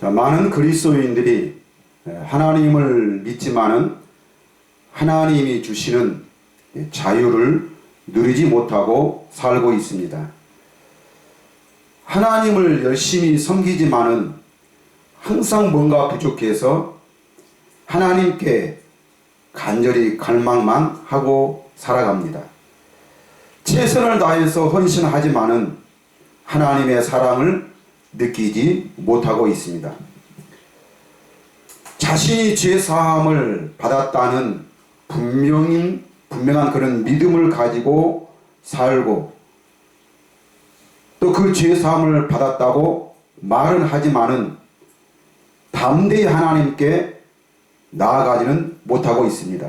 많은 그리스도인들이 하나님을 믿지만은 하나님이 주시는 자유를 누리지 못하고 살고 있습니다. 하나님을 열심히 섬기지만은 항상 뭔가 부족해서 하나님께 간절히 갈망만 하고 살아갑니다. 최선을 다해서 헌신하지만은 하나님의 사랑을 느끼지 못하고 있습니다. 자신이 죄 사함을 받았다는 분명한 그런 믿음을 가지고 살고 또 그 죄 사함을 받았다고 말은 하지만은 담대히 하나님께 나아가지는 못하고 있습니다.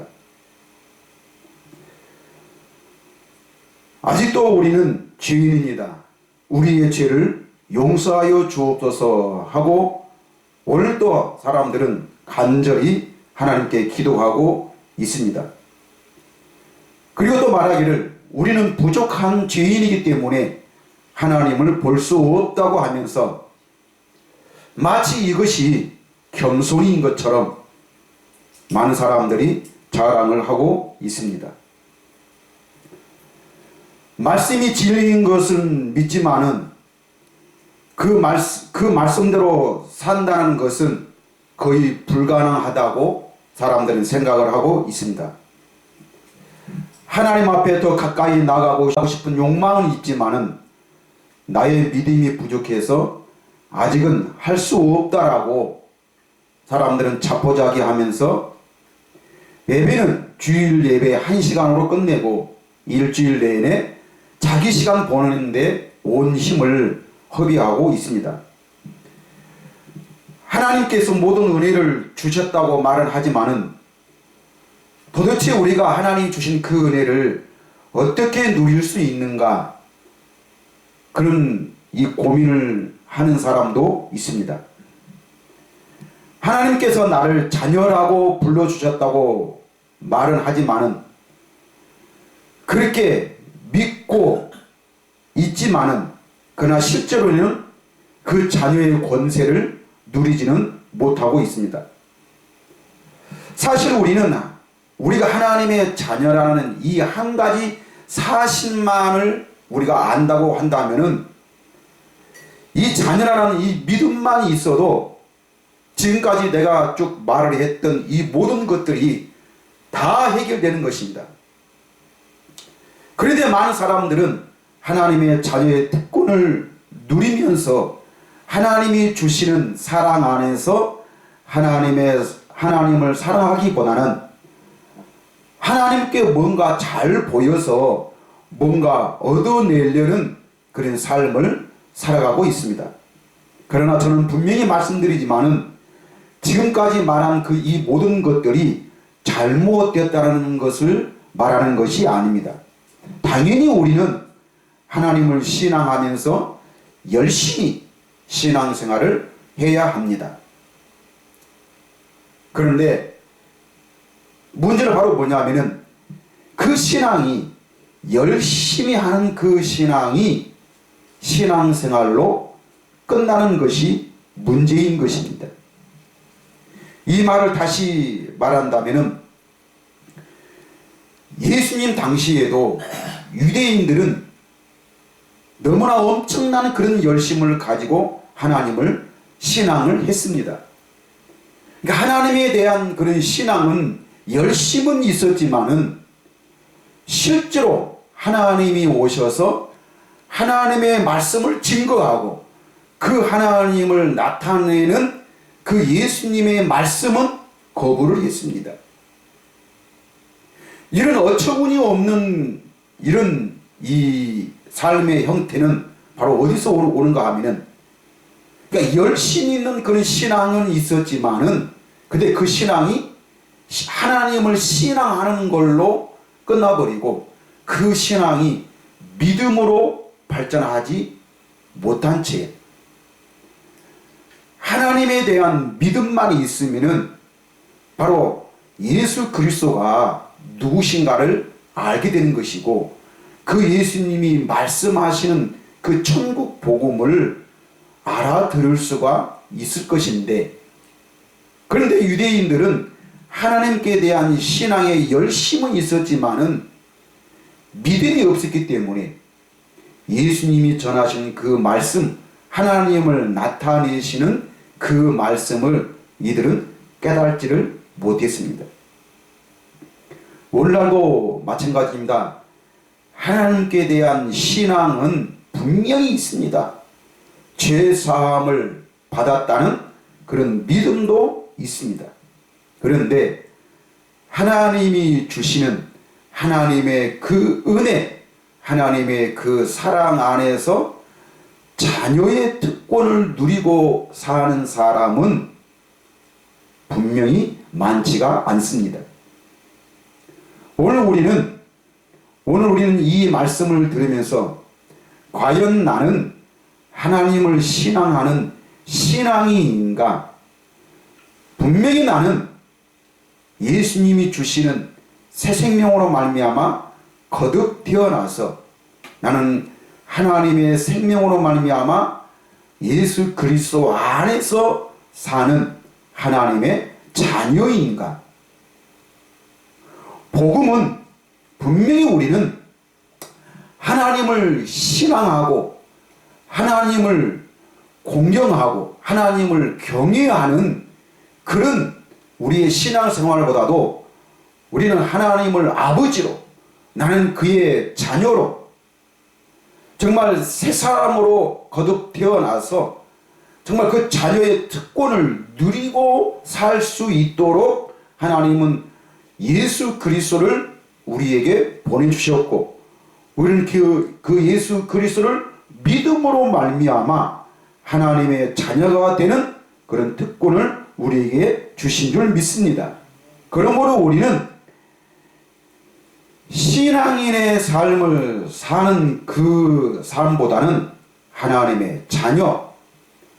아직도 우리는 죄인입니다. 우리의 죄를 용서하여 주옵소서 하고 오늘도 사람들은 간절히 하나님께 기도하고 있습니다. 그리고 또 말하기를 우리는 부족한 죄인이기 때문에 하나님을 볼 수 없다고 하면서 마치 이것이 겸손인 것처럼 많은 사람들이 자랑을 하고 있습니다. 말씀이 진리인 것은 믿지만은 그 말씀대로 산다는 것은 거의 불가능하다고 사람들은 생각을 하고 있습니다. 하나님 앞에 더 가까이 나가고 싶은 욕망은 있지만은 나의 믿음이 부족해서 아직은 할 수 없다라고 사람들은 자포자기하면서 예배는 주일 예배 1시간으로 끝내고 일주일 내내 자기 시간 보내는데 온 힘을 허비하고 있습니다. 하나님께서 모든 은혜를 주셨다고 말은 하지만은 도대체 우리가 하나님이 주신 그 은혜를 어떻게 누릴 수 있는가 그런 이 고민을 하는 사람도 있습니다. 하나님께서 나를 자녀라고 불러주셨다고 말은 하지만은 그렇게 믿고 있지만은 그러나 실제로는 그 자녀의 권세를 누리지는 못하고 있습니다. 사실 우리가 하나님의 자녀라는 이 한 가지 사실만을 우리가 안다고 한다면은 이 자녀라는 이 믿음만 있어도 지금까지 내가 쭉 말을 했던 이 모든 것들이 다 해결되는 것입니다. 그런데 많은 사람들은 하나님의 자녀의 특권을 누리면서 하나님이 주시는 사랑 안에서 하나님을 사랑하기보다는 하나님께 뭔가 잘 보여서 뭔가 얻어내려는 그런 삶을 살아가고 있습니다. 그러나 저는 분명히 말씀드리지만은 지금까지 말한 이 모든 것들이 잘못되었다는 것을 말하는 것이 아닙니다. 당연히 우리는 하나님을 신앙하면서 열심히 신앙생활을 해야 합니다. 그런데 문제는 바로 뭐냐면은 그 신앙이 열심히 하는 그 신앙이 신앙생활로 끝나는 것이 문제인 것입니다. 이 말을 다시 말한다면은 예수님 당시에도 유대인들은 너무나 엄청난 그런 열심을 가지고 하나님을 신앙을 했습니다. 그러니까 하나님에 대한 그런 신앙은 열심은 있었지만은 실제로 하나님이 오셔서 하나님의 말씀을 증거하고 그 하나님을 나타내는 그 예수님의 말씀은 거부를 했습니다. 이런 어처구니 없는 이런 이 삶의 형태는 바로 어디서 오는가 하면은 그러니까 열심히 있는 그런 신앙은 있었지만은 근데 그 신앙이 하나님을 신앙하는 걸로 끝나버리고 그 신앙이 믿음으로 발전하지 못한 채 하나님에 대한 믿음만 있으면은 바로 예수 그리스도가 누구신가를 알게 되는 것이고 그 예수님이 말씀하시는 그 천국 복음을 알아들을 수가 있을 것인데, 그런데 유대인들은 하나님께 대한 신앙에 열심은 있었지만은 믿음이 없었기 때문에 예수님이 전하신 그 말씀, 하나님을 나타내시는 그 말씀을 이들은 깨달지를 못했습니다. 오늘날도 마찬가지입니다. 하나님께 대한 신앙은 분명히 있습니다. 죄 사함을 받았다는 그런 믿음도 있습니다. 그런데 하나님이 주시는 하나님의 그 은혜, 하나님의 그 사랑 안에서 자녀의 특권을 누리고 사는 사람은 분명히 많지가 않습니다. 오늘 우리는 이 말씀을 들으면서 과연 나는 하나님을 신앙하는 신앙인인가? 분명히 나는 예수님이 주시는 새 생명으로 말미암아 거듭 태어나서 나는 하나님의 생명으로 말미암아 예수 그리스도 안에서 사는 하나님의 자녀인가? 복음은 분명히 우리는 하나님을 신앙하고 하나님을 공경하고 하나님을 경외하는 그런 우리의 신앙생활보다도 우리는 하나님을 아버지로, 나는 그의 자녀로, 정말 새 사람으로 거듭 태어나서 정말 그 자녀의 특권을 누리고 살 수 있도록 하나님은 예수 그리스도를 우리에게 보내주셨고, 우리는 그 예수 그리스도를 믿음으로 말미암아 하나님의 자녀가 되는 그런 특권을 우리에게 주신 줄 믿습니다. 그러므로 우리는 신앙인의 삶을 사는 그 삶보다는 하나님의 자녀,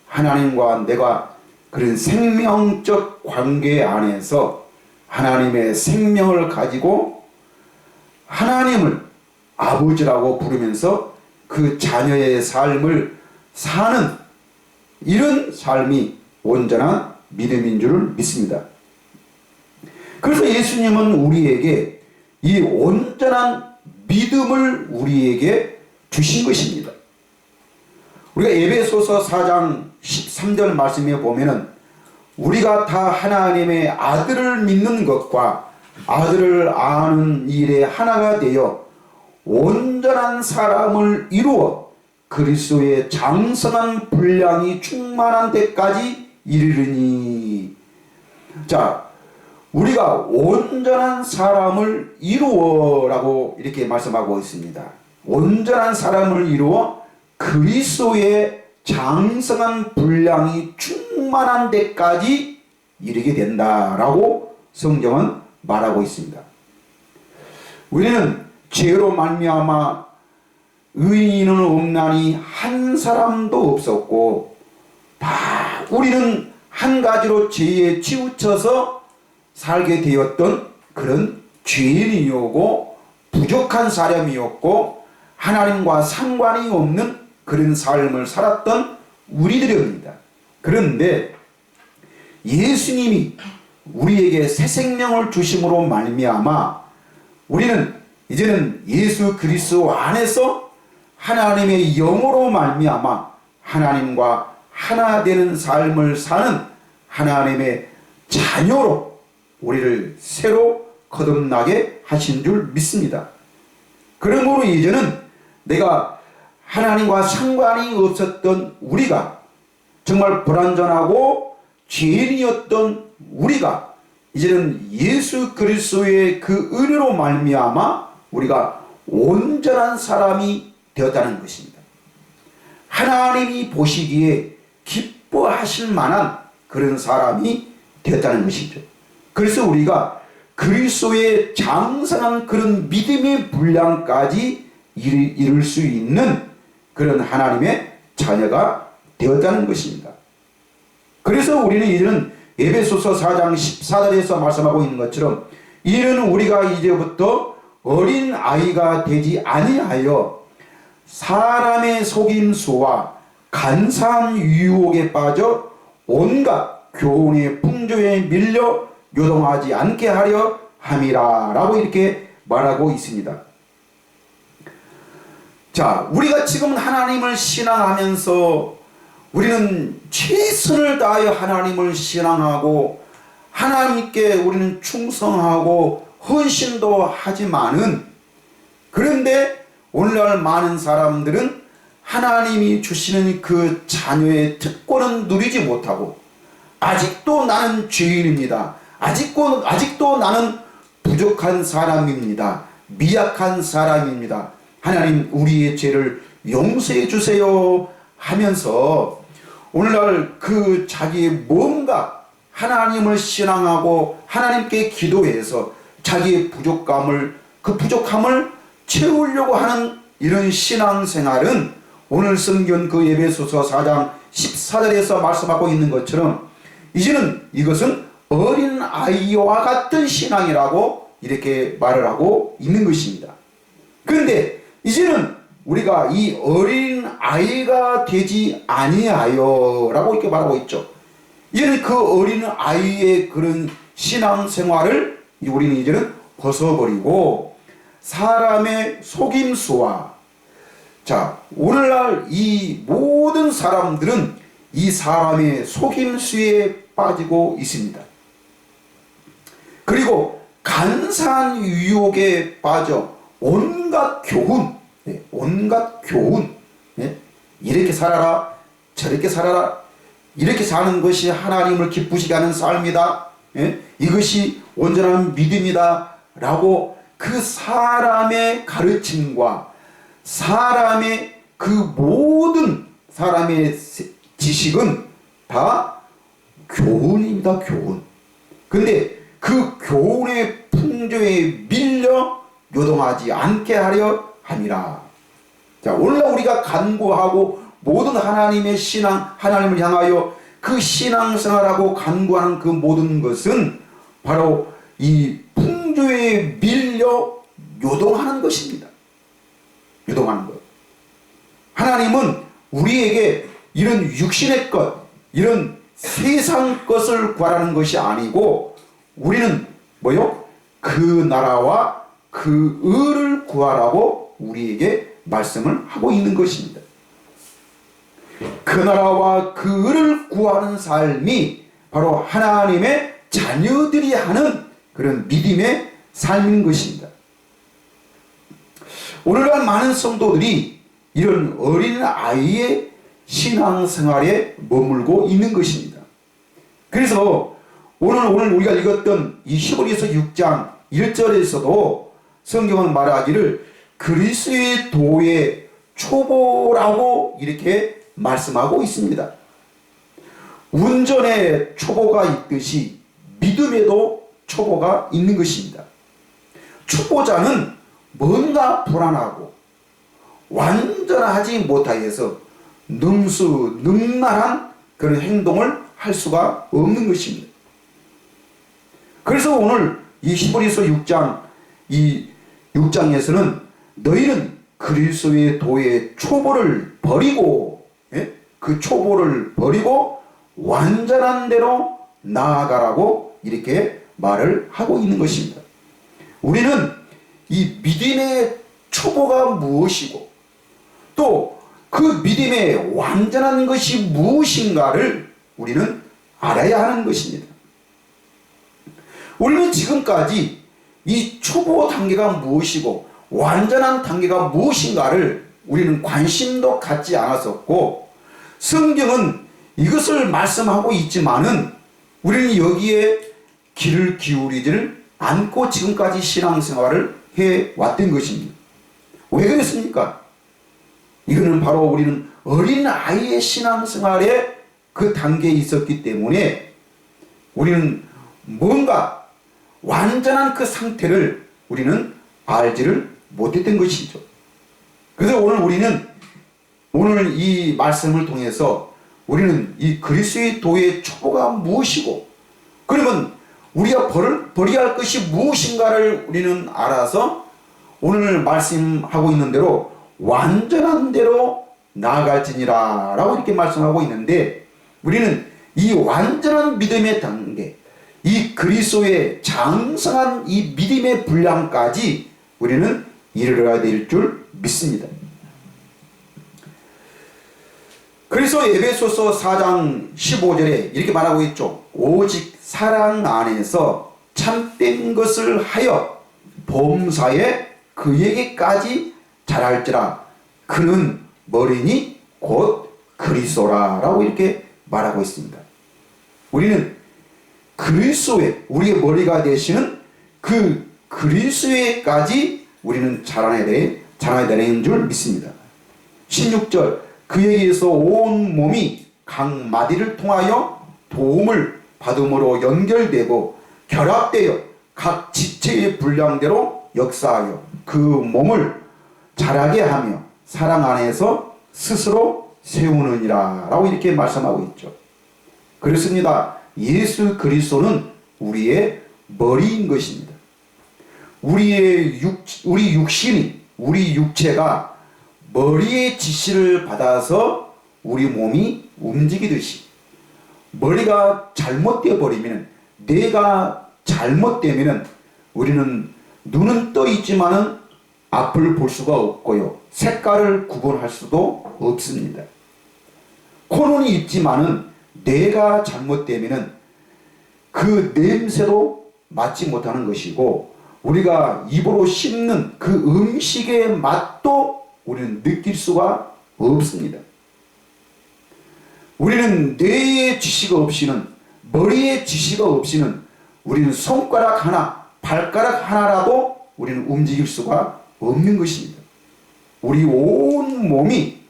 하나님과 내가 그런 생명적 관계 안에서 하나님의 생명을 가지고 하나님을 아버지라고 부르면서 그 자녀의 삶을 사는 이런 삶이 온전한 믿음인 줄 믿습니다. 그래서 예수님은 우리에게 이 온전한 믿음을 우리에게 주신 것입니다. 우리가 에베소서 4장 13절 말씀에 보면은 우리가 다 하나님의 아들을 믿는 것과 아들을 아는 일에 하나가 되어 온전한 사람을 이루어 그리스도의 장성한 분량이 충만한 데까지 이르르니. 자, 우리가 온전한 사람을 이루어라고 이렇게 말씀하고 있습니다. 온전한 사람을 이루어 그리스도의 장성한 분량이 충만한 데까지 이르게 된다라고 성경은 말하고 있습니다. 우리는 죄로 말미암아 의인은 없나니 한 사람도 없었고, 다 우리는 한 가지로 죄에 치우쳐서 살게 되었던 그런 죄인이었고 부족한 사람이었고 하나님과 상관이 없는 그런 삶을 살았던 우리들입니다. 그런데 예수님이 우리에게 새 생명을 주심으로 말미암아 우리는 이제는 예수 그리스도 안에서 하나님의 영으로 말미암아 하나님과 하나 되는 삶을 사는 하나님의 자녀로 우리를 새로 거듭나게 하신 줄 믿습니다. 그러므로 이제는 내가 하나님과 상관이 없었던 우리가, 정말 불완전하고 죄인이었던 우리가 이제는 예수 그리스도의 그 은혜로 말미암아 우리가 온전한 사람이 되었다는 것입니다. 하나님이 보시기에 기뻐하실 만한 그런 사람이 되었다는 것이죠. 그래서 우리가 그리스도의 장성한 그런 믿음의 분량까지 이룰 수 있는 그런 하나님의 자녀가 되었다는 것입니다. 그래서 우리는 이제는 에베소서 4장 14절에서 말씀하고 있는 것처럼 이는 우리가 이제부터 어린 아이가 되지 아니하여 사람의 속임수와 간사한 유혹에 빠져 온갖 교훈의 풍조에 밀려 요동하지 않게 하려 함이라 라고 이렇게 말하고 있습니다. 자, 우리가 지금 하나님을 신앙하면서 우리는 최선을 다하여 하나님을 신앙하고 하나님께 우리는 충성하고 헌신도 하지만은, 그런데 오늘날 많은 사람들은 하나님이 주시는 그 자녀의 특권은 누리지 못하고 아직도 나는 죄인입니다. 아직도 나는 부족한 사람입니다. 미약한 사람입니다. 하나님 우리의 죄를 용서해 주세요 하면서 오늘날 그 자기의 뭔가 하나님을 신앙하고 하나님께 기도해서 자기의 그 부족함을 채우려고 하는 이런 신앙생활은 오늘 성경 그 에베소서 4장 14절에서 말씀하고 있는 것처럼 이제는 이것은 어린 아이와 같은 신앙이라고 이렇게 말을 하고 있는 것입니다. 그런데 이제는 우리가 이 어린 아이가 되지 아니하여 라고 이렇게 말하고 있죠. 이제는 그 어린 아이의 그런 신앙생활을 우리는 이제는 벗어버리고 사람의 속임수와, 자, 오늘날 이 모든 사람들은 이 사람의 속임수에 빠지고 있습니다. 그리고 간사한 유혹에 빠져 온갖 교훈, 이렇게 살아라, 저렇게 살아라, 이렇게 사는 것이 하나님을 기쁘시게 하는 삶이다, 이것이 온전한 믿음이다 라고 그 사람의 가르침과 사람의 그 모든 사람의 지식은 다 교훈입니다. 교훈. 근데 그 교훈의 풍조에 밀려 요동하지 않게 하려 함이라. 자, 오늘날 우리가 간구하고 모든 하나님의 신앙, 하나님을 향하여 그 신앙생활하고 간구하는 그 모든 것은 바로 이 풍조에 밀려 요동하는 것입니다. 요동하는 것. 하나님은 우리에게 이런 육신의 것, 이런 세상 것을 구하라는 것이 아니고 우리는 뭐요? 그 나라와 그 의를 구하라고 우리에게 말씀을 하고 있는 것입니다. 그 나라와 그 의를 구하는 삶이 바로 하나님의 자녀들이 하는 그런 믿음의 삶인 것입니다. 오늘날 많은 성도들이 이런 어린 아이의 신앙생활에 머물고 있는 것입니다. 그래서 오늘 우리가 읽었던 이 히브리서 6장 1절에서도 성경은 말하기를 그리스도의 도의 초보라고 이렇게 말씀하고 있습니다. 운전에 초보가 있듯이 믿음에도 초보가 있는 것입니다. 초보자는 뭔가 불안하고 완전하지 못하여서 능수능란한 그런 행동을 할 수가 없는 것입니다. 그래서 오늘 이 히브리서 6장에서는 너희는 그리스도의 도의 초보를 버리고, 그 초보를 버리고 완전한 대로 나아가라고 이렇게 말을 하고 있는 것입니다. 우리는 이 믿음의 초보가 무엇이고 또 그 믿음의 완전한 것이 무엇인가를 우리는 알아야 하는 것입니다. 우리는 지금까지 이 초보 단계가 무엇이고 완전한 단계가 무엇인가를 우리는 관심도 갖지 않았었고 성경은 이것을 말씀하고 있지만은 우리는 여기에 귀를 기울이지를 않고 지금까지 신앙생활을 해왔던 것입니다. 왜 그랬습니까? 이거는 바로 우리는 어린 아이의 신앙생활에 그 단계에 있었기 때문에 우리는 뭔가 완전한 그 상태를 우리는 알지를 못했던 것이죠. 그래서 오늘 이 말씀을 통해서 우리는 이 그리스도의 도의 초보가 무엇이고 그러면 우리가 버려야 할 것이 무엇인가를 우리는 알아서 오늘 말씀하고 있는 대로 완전한 대로 나아갈지니라 라고 이렇게 말씀하고 있는데 우리는 이 완전한 믿음의 단계, 이 그리스도의 장성한 이 믿음의 분량까지 우리는 이르러야 될 줄 믿습니다. 그래서 에베소서 4장 15절에 이렇게 말하고 있죠. 오직 사랑 안에서 참된 것을 하여 범사에 그에게까지 자랄지라. 그는 머리니 곧 그리스도라 라고 이렇게 말하고 있습니다. 우리는 그리스도의 우리의 머리가 되시는 그 그리스도에까지 우리는 자라나야 되는 줄 믿습니다. 16절 그에게서 온 몸이 각 마디를 통하여 도움을 받음으로 연결되고 결합되어 각 지체의 분량대로 역사하여 그 몸을 자라게 하며 사랑 안에서 스스로 세우느니라 라고 이렇게 말씀하고 있죠. 그렇습니다. 예수 그리스도는 우리의 머리인 것입니다. 우리 육신이, 우리 육체가 머리의 지시를 받아서 우리 몸이 움직이듯이, 머리가 잘못되어 버리면, 뇌가 잘못되면 우리는 눈은 떠 있지만은 앞을 볼 수가 없고요, 색깔을 구분할 수도 없습니다. 코는 있지만은 뇌가 잘못되면은 그 냄새도 맡지 못하는 것이고, 우리가 입으로 씹는 그 음식의 맛도 우리는 느낄 수가 없습니다. 우리는 뇌의 지시가 없이는, 머리의 지시가 없이는 우리는 손가락 하나, 발가락 하나라도 우리는 움직일 수가 없는 것입니다. 우리 온 몸이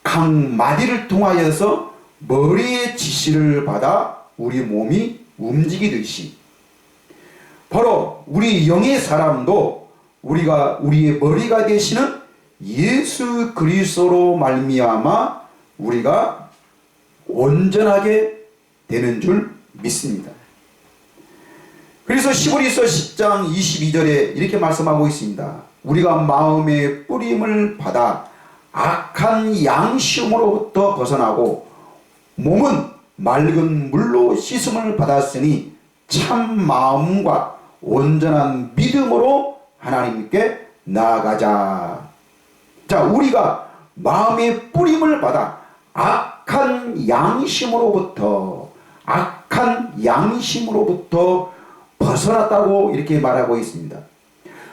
각 마디를 통하여서 머리의 지시를 받아 우리 몸이 움직이듯이, 바로 우리 영의 사람도 우리의 머리가 되시는 예수 그리스도로 말미암아 우리가 온전하게 되는 줄 믿습니다. 그래서 히브리서 10장 22절에 이렇게 말씀하고 있습니다. 우리가 마음의 뿌림을 받아 악한 양심으로부터 벗어나고 몸은 맑은 물로 씻음을 받았으니 참 마음과 온전한 믿음으로 하나님께 나아가자. 자, 우리가 마음의 뿌림을 받아 악한 양심으로부터 벗어났다고 이렇게 말하고 있습니다.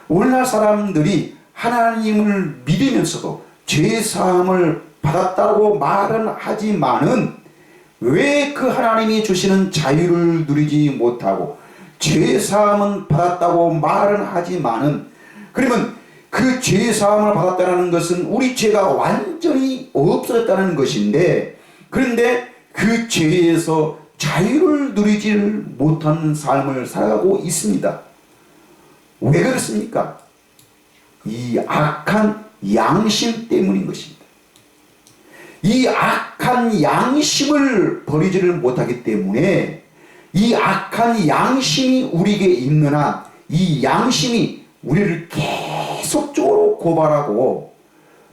오늘날 사람들이 하나님을 믿으면서도 죄사함을 받았다고 말은 하지만은 왜 그 하나님이 주시는 자유를 누리지 못하고 죄사함은 받았다고 말은 하지만은, 그러면 그 죄사함을 받았다는 것은 우리 죄가 완전히 없어졌다는 것인데, 그런데 그 죄에서 자유를 누리지 못한 삶을 살아가고 있습니다. 왜 그렇습니까? 이 악한 양심 때문인 것입니다. 이 악한 양심을 버리지를 못하기 때문에, 이 악한 양심이 우리에게 있는 한 이 양심이 우리를 계속적으로 고발하고,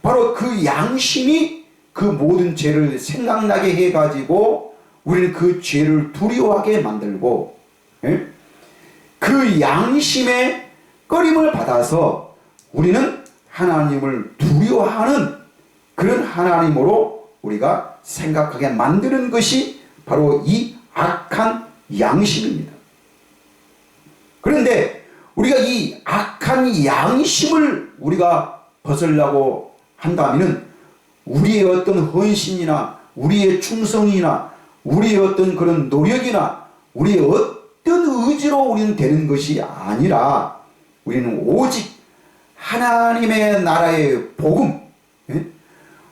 바로 그 양심이 그 모든 죄를 생각나게 해가지고 우리는 그 죄를 두려워하게 만들고, 그 양심의 꺼림을 받아서 우리는 하나님을 두려워하는 그런 하나님으로 우리가 생각하게 만드는 것이 바로 이 악한 양심입니다. 그런데 우리가 이 악한 양심을 우리가 벗으려고 한다면은 우리의 어떤 헌신이나 우리의 충성이나 우리의 어떤 그런 노력이나 우리의 어떤 의지로 우리는 되는 것이 아니라, 우리는 오직 하나님의 나라의 복음,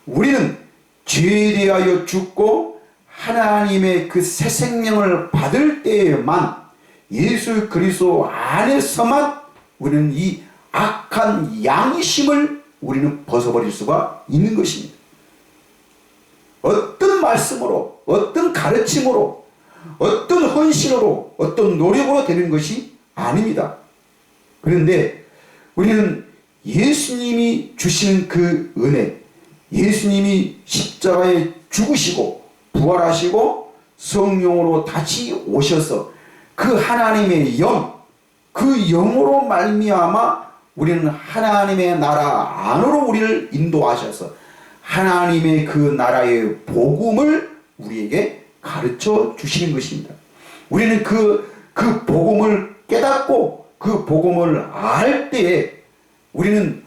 우리는 죄에 대하여 죽고 하나님의 그 새 생명을 받을 때에만, 예수 그리스도 안에서만 우리는 이 악한 양심을 우리는 벗어버릴 수가 있는 것입니다. 어떤 말씀으로, 어떤 가르침으로, 어떤 헌신으로, 어떤 노력으로 되는 것이 아닙니다. 그런데 우리는 예수님이 주시는 그 은혜, 예수님이 십자가에 죽으시고 부활하시고 성령으로 다시 오셔서 그 하나님의 영, 그 영으로 말미암아 우리는 하나님의 나라 안으로 우리를 인도하셔서 하나님의 그 나라의 복음을 우리에게 가르쳐 주시는 것입니다. 우리는 그 복음을 깨닫고 그 복음을 알 때에 우리는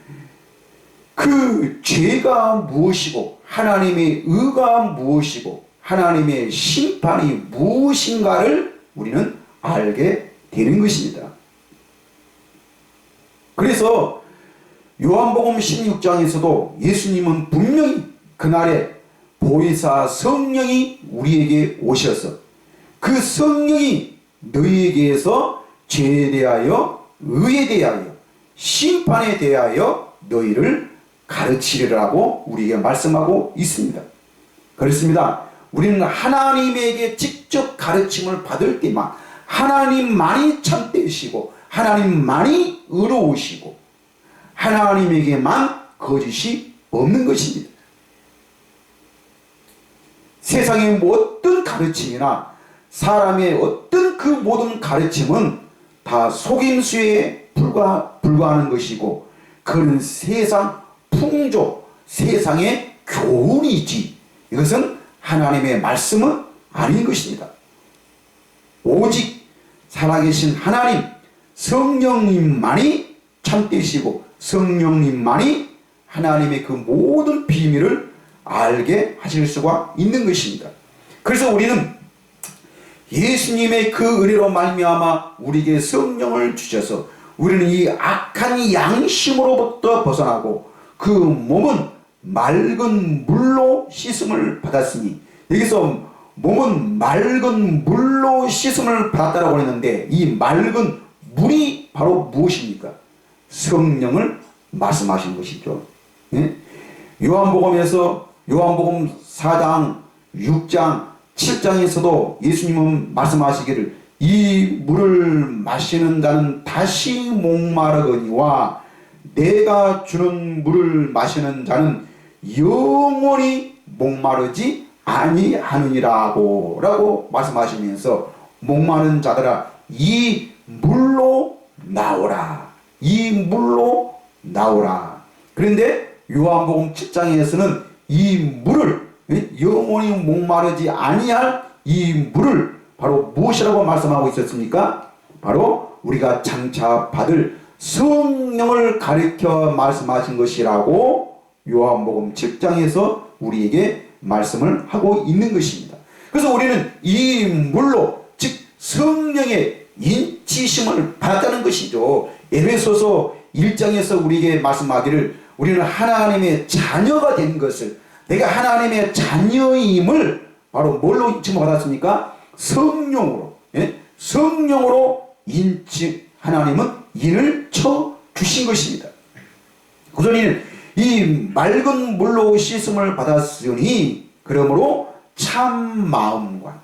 그 죄가 무엇이고 하나님의 의가 무엇이고 하나님의 심판이 무엇인가를 우리는 알게 되는 것입니다. 그래서 요한복음 16장에서도 예수님은 분명히 그날에 보혜사 성령이 우리에게 오셔서 그 성령이 너희에게서 죄에 대하여 의에 대하여 심판에 대하여 너희를 가르치리라고 우리에게 말씀하고 있습니다. 그렇습니다. 우리는 하나님에게 직접 가르침을 받을 때만 하나님만이 참되시고 하나님만이 의로우시고 하나님에게만 거짓이 없는 것입니다. 세상의 어떤 가르침이나 사람의 어떤 그 모든 가르침은 다 속임수에 불과하는 것이고 그는 세상 풍조, 세상의 교훈이지 이것은 하나님의 말씀은 아닌 것입니다. 오직 살아계신 하나님 성령님만이 참되시고 성령님만이 하나님의 그 모든 비밀을 알게 하실 수가 있는 것입니다. 그래서 우리는 예수님의 그 은혜로 말미암아 우리에게 성령을 주셔서 우리는 이 악한 양심으로부터 벗어나고 그 몸은 맑은 물로 씻음을 받았으니 여기서 몸은 맑은 물로 씻음을 받았다라고 했는데 이 맑은 물이 바로 무엇입니까? 성령을 말씀하신 것이죠. 예? 요한복음에서 요한복음 4장, 6장, 7장에서도 예수님은 말씀하시기를 이 물을 마시는 자는 다시 목마르거니와 내가 주는 물을 마시는 자는 영원히 목마르지 아니하느니라고 라고 말씀하시면서 목마른 자들아 이 물로 나오라 이 물로 나오라. 그런데 요한복음 7장에서는 이 물을 영원히 목마르지 아니할 이 물을 바로 무엇이라고 말씀하고 있었습니까? 바로 우리가 장차 받을 성령을 가리켜 말씀하신 것이라고 요한복음 7장에서 우리에게 말씀을 하고 있는 것입니다. 그래서 우리는 이 물로 즉 성령의 인치심을 받았다는 것이죠. 에베소서 1장에서 우리에게 말씀하기를 우리는 하나님의 자녀가 된 것을 내가 하나님의 자녀임을 바로 뭘로 인침을 받았습니까? 성령으로. 예? 성령으로 인치 하나님은 인을 쳐 주신 것입니다. 그러니 이 맑은 물로 씻음을 받았으니 그러므로 참 마음과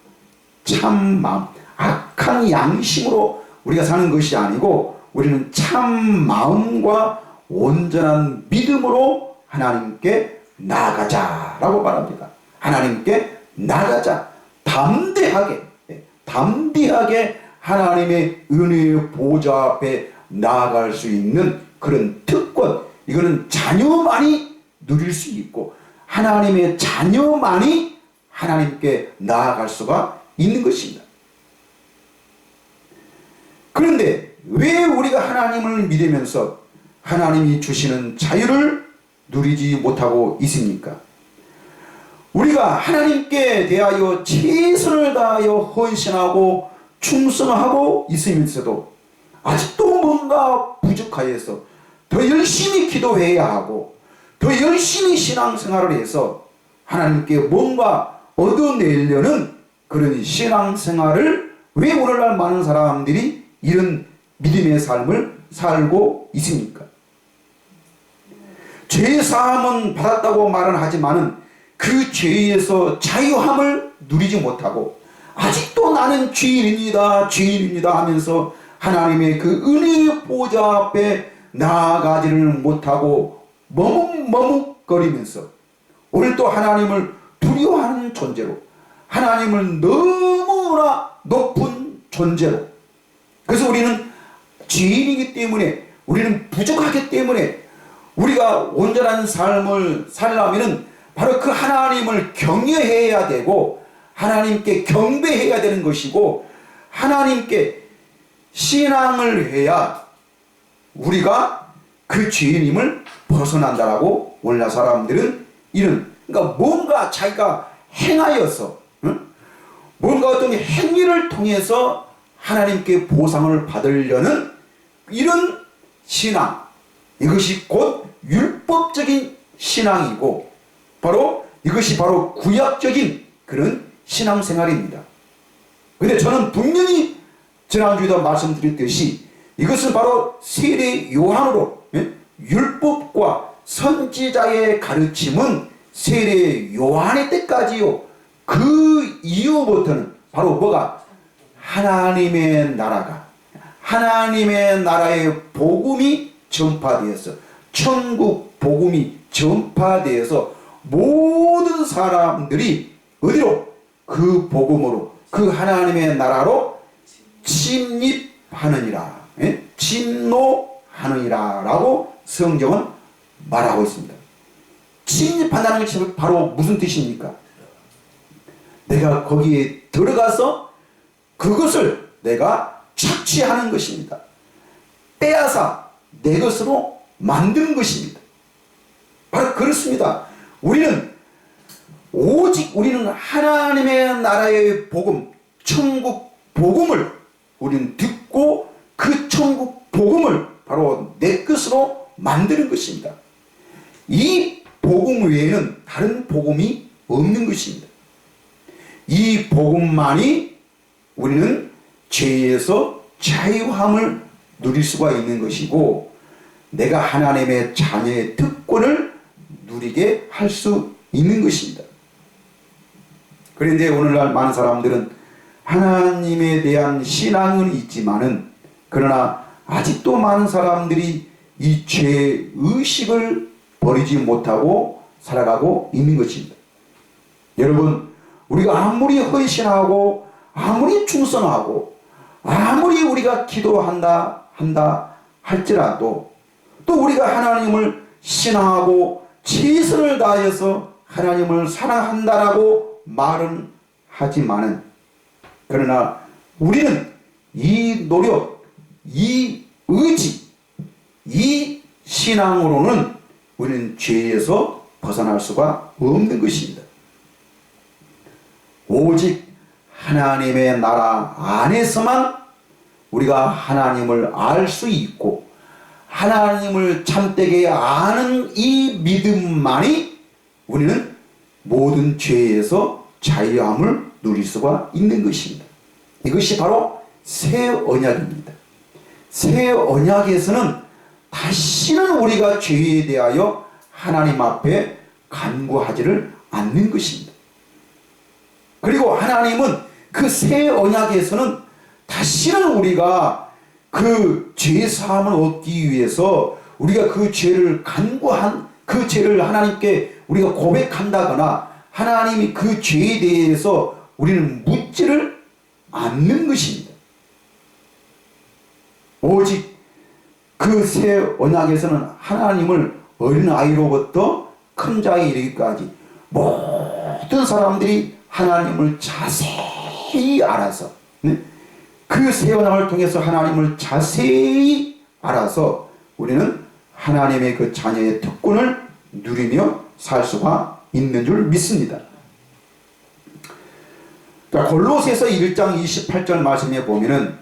참 마음 악한 양심으로 우리가 사는 것이 아니고 우리는 참 마음과 온전한 믿음으로 하나님께 나아가자라고 말합니다. 하나님께 나아가자. 담대하게 하나님의 은혜의 보좌 앞에 나아갈 수 있는 그런 특권, 이거는 자녀만이 누릴 수 있고 하나님의 자녀만이 하나님께 나아갈 수가 있는 것입니다. 그런데 왜 우리가 하나님을 믿으면서 하나님이 주시는 자유를 누리지 못하고 있습니까? 우리가 하나님께 대하여 최선을 다하여 헌신하고 충성하고 있으면서도 아직도 뭔가 부족하여서 더 열심히 기도해야 하고 더 열심히 신앙생활을 해서 하나님께 뭔가 얻어내려는 그런 신앙생활을 왜 오늘날 많은 사람들이 이런 믿음의 삶을 살고 있습니까? 죄사함은 받았다고 말은 하지만은 그 죄에서 자유함을 누리지 못하고 아직도 나는 죄인입니다 하면서 하나님의 그 은혜의 보좌 앞에 나아가지를 못하고 머뭇머뭇거리면서 오늘 또 하나님을 두려워하는 존재로 하나님을 너무나 높은 존재로, 그래서 우리는 죄인이기 때문에, 우리는 부족하기 때문에 우리가 온전한 삶을 살려면 바로 그 하나님을 경외해야 되고 하나님께 경배해야 되는 것이고 하나님께 신앙을 해야 우리가 그 죄인임을 벗어난다라고 오늘날 사람들은 그러니까 뭔가 자기가 행하여서, 뭔가 어떤 행위를 통해서 하나님께 보상을 받으려는 이런 신앙, 이것이 곧 율법적인 신앙이고 이것이 바로 구약적인 그런 신앙생활입니다. 근데 저는 분명히 지난주에도 말씀드렸듯이 이것은 바로 세례 요한으로, 율법과 선지자의 가르침은 세례 요한의 때까지요. 그 이후부터는 바로 뭐가? 하나님의 나라의 복음이 전파되어서, 천국 복음이 전파되어서 모든 사람들이 어디로? 그 복음으로, 그 하나님의 나라로 침입하느니라, 진노하느니라 라고 성경은 말하고 있습니다. 침입한다는 것이 바로 무슨 뜻입니까? 내가 거기에 들어가서 그것을 내가 착취하는 것입니다. 빼앗아 내 것으로 만드는 것입니다. 바로 그렇습니다. 우리는 하나님의 나라의 복음, 천국 복음을 우리는 듣고 그 천국 복음을 바로 내 것으로 만드는 것입니다. 이 복음 외에는 다른 복음이 없는 것입니다. 이 복음만이 우리는 죄에서 자유함을 누릴 수가 있는 것이고 내가 하나님의 자녀의 특권을 누리게 할 수 있는 것입니다. 그런데 오늘날 많은 사람들은 하나님에 대한 신앙은 있지만은 그러나 아직도 많은 사람들이 이 죄의식을 버리지 못하고 살아가고 있는 것입니다. 여러분, 우리가 아무리 헌신하고 아무리 충성하고 아무리 우리가 기도한다 할지라도 또 우리가 하나님을 신앙하고 최선을 다해서 하나님을 사랑한다라고 말은 하지만은 그러나 우리는 이 노력, 이 의지, 이 신앙으로는 우리는 죄에서 벗어날 수가 없는 것입니다. 오직 하나님의 나라 안에서만 우리가 하나님을 알 수 있고 하나님을 참되게 아는 이 믿음만이 우리는 모든 죄에서 자유함을 누릴 수가 있는 것입니다. 이것이 바로 새 언약입니다. 새 언약에서는 다시는 우리가 죄에 대하여 하나님 앞에 간구하지를 않는 것입니다. 그리고 하나님은 그 새 언약에서는 다시는 우리가 그 죄 사함을 얻기 위해서 우리가 그 죄를 그 죄를 하나님께 우리가 고백한다거나 하나님이 그 죄에 대해서 우리는 묻지를 않는 것입니다. 오직 그 새 언약에서는 하나님을 어린아이로부터 큰 자에 이르기까지 모든 사람들이 하나님을 자세히 알아서 그 새 언약을 통해서 하나님을 자세히 알아서 우리는 하나님의 그 자녀의 특권을 누리며 살 수가 있는 줄 믿습니다. 그러니까 골로새서 1장 28절 말씀에 보면은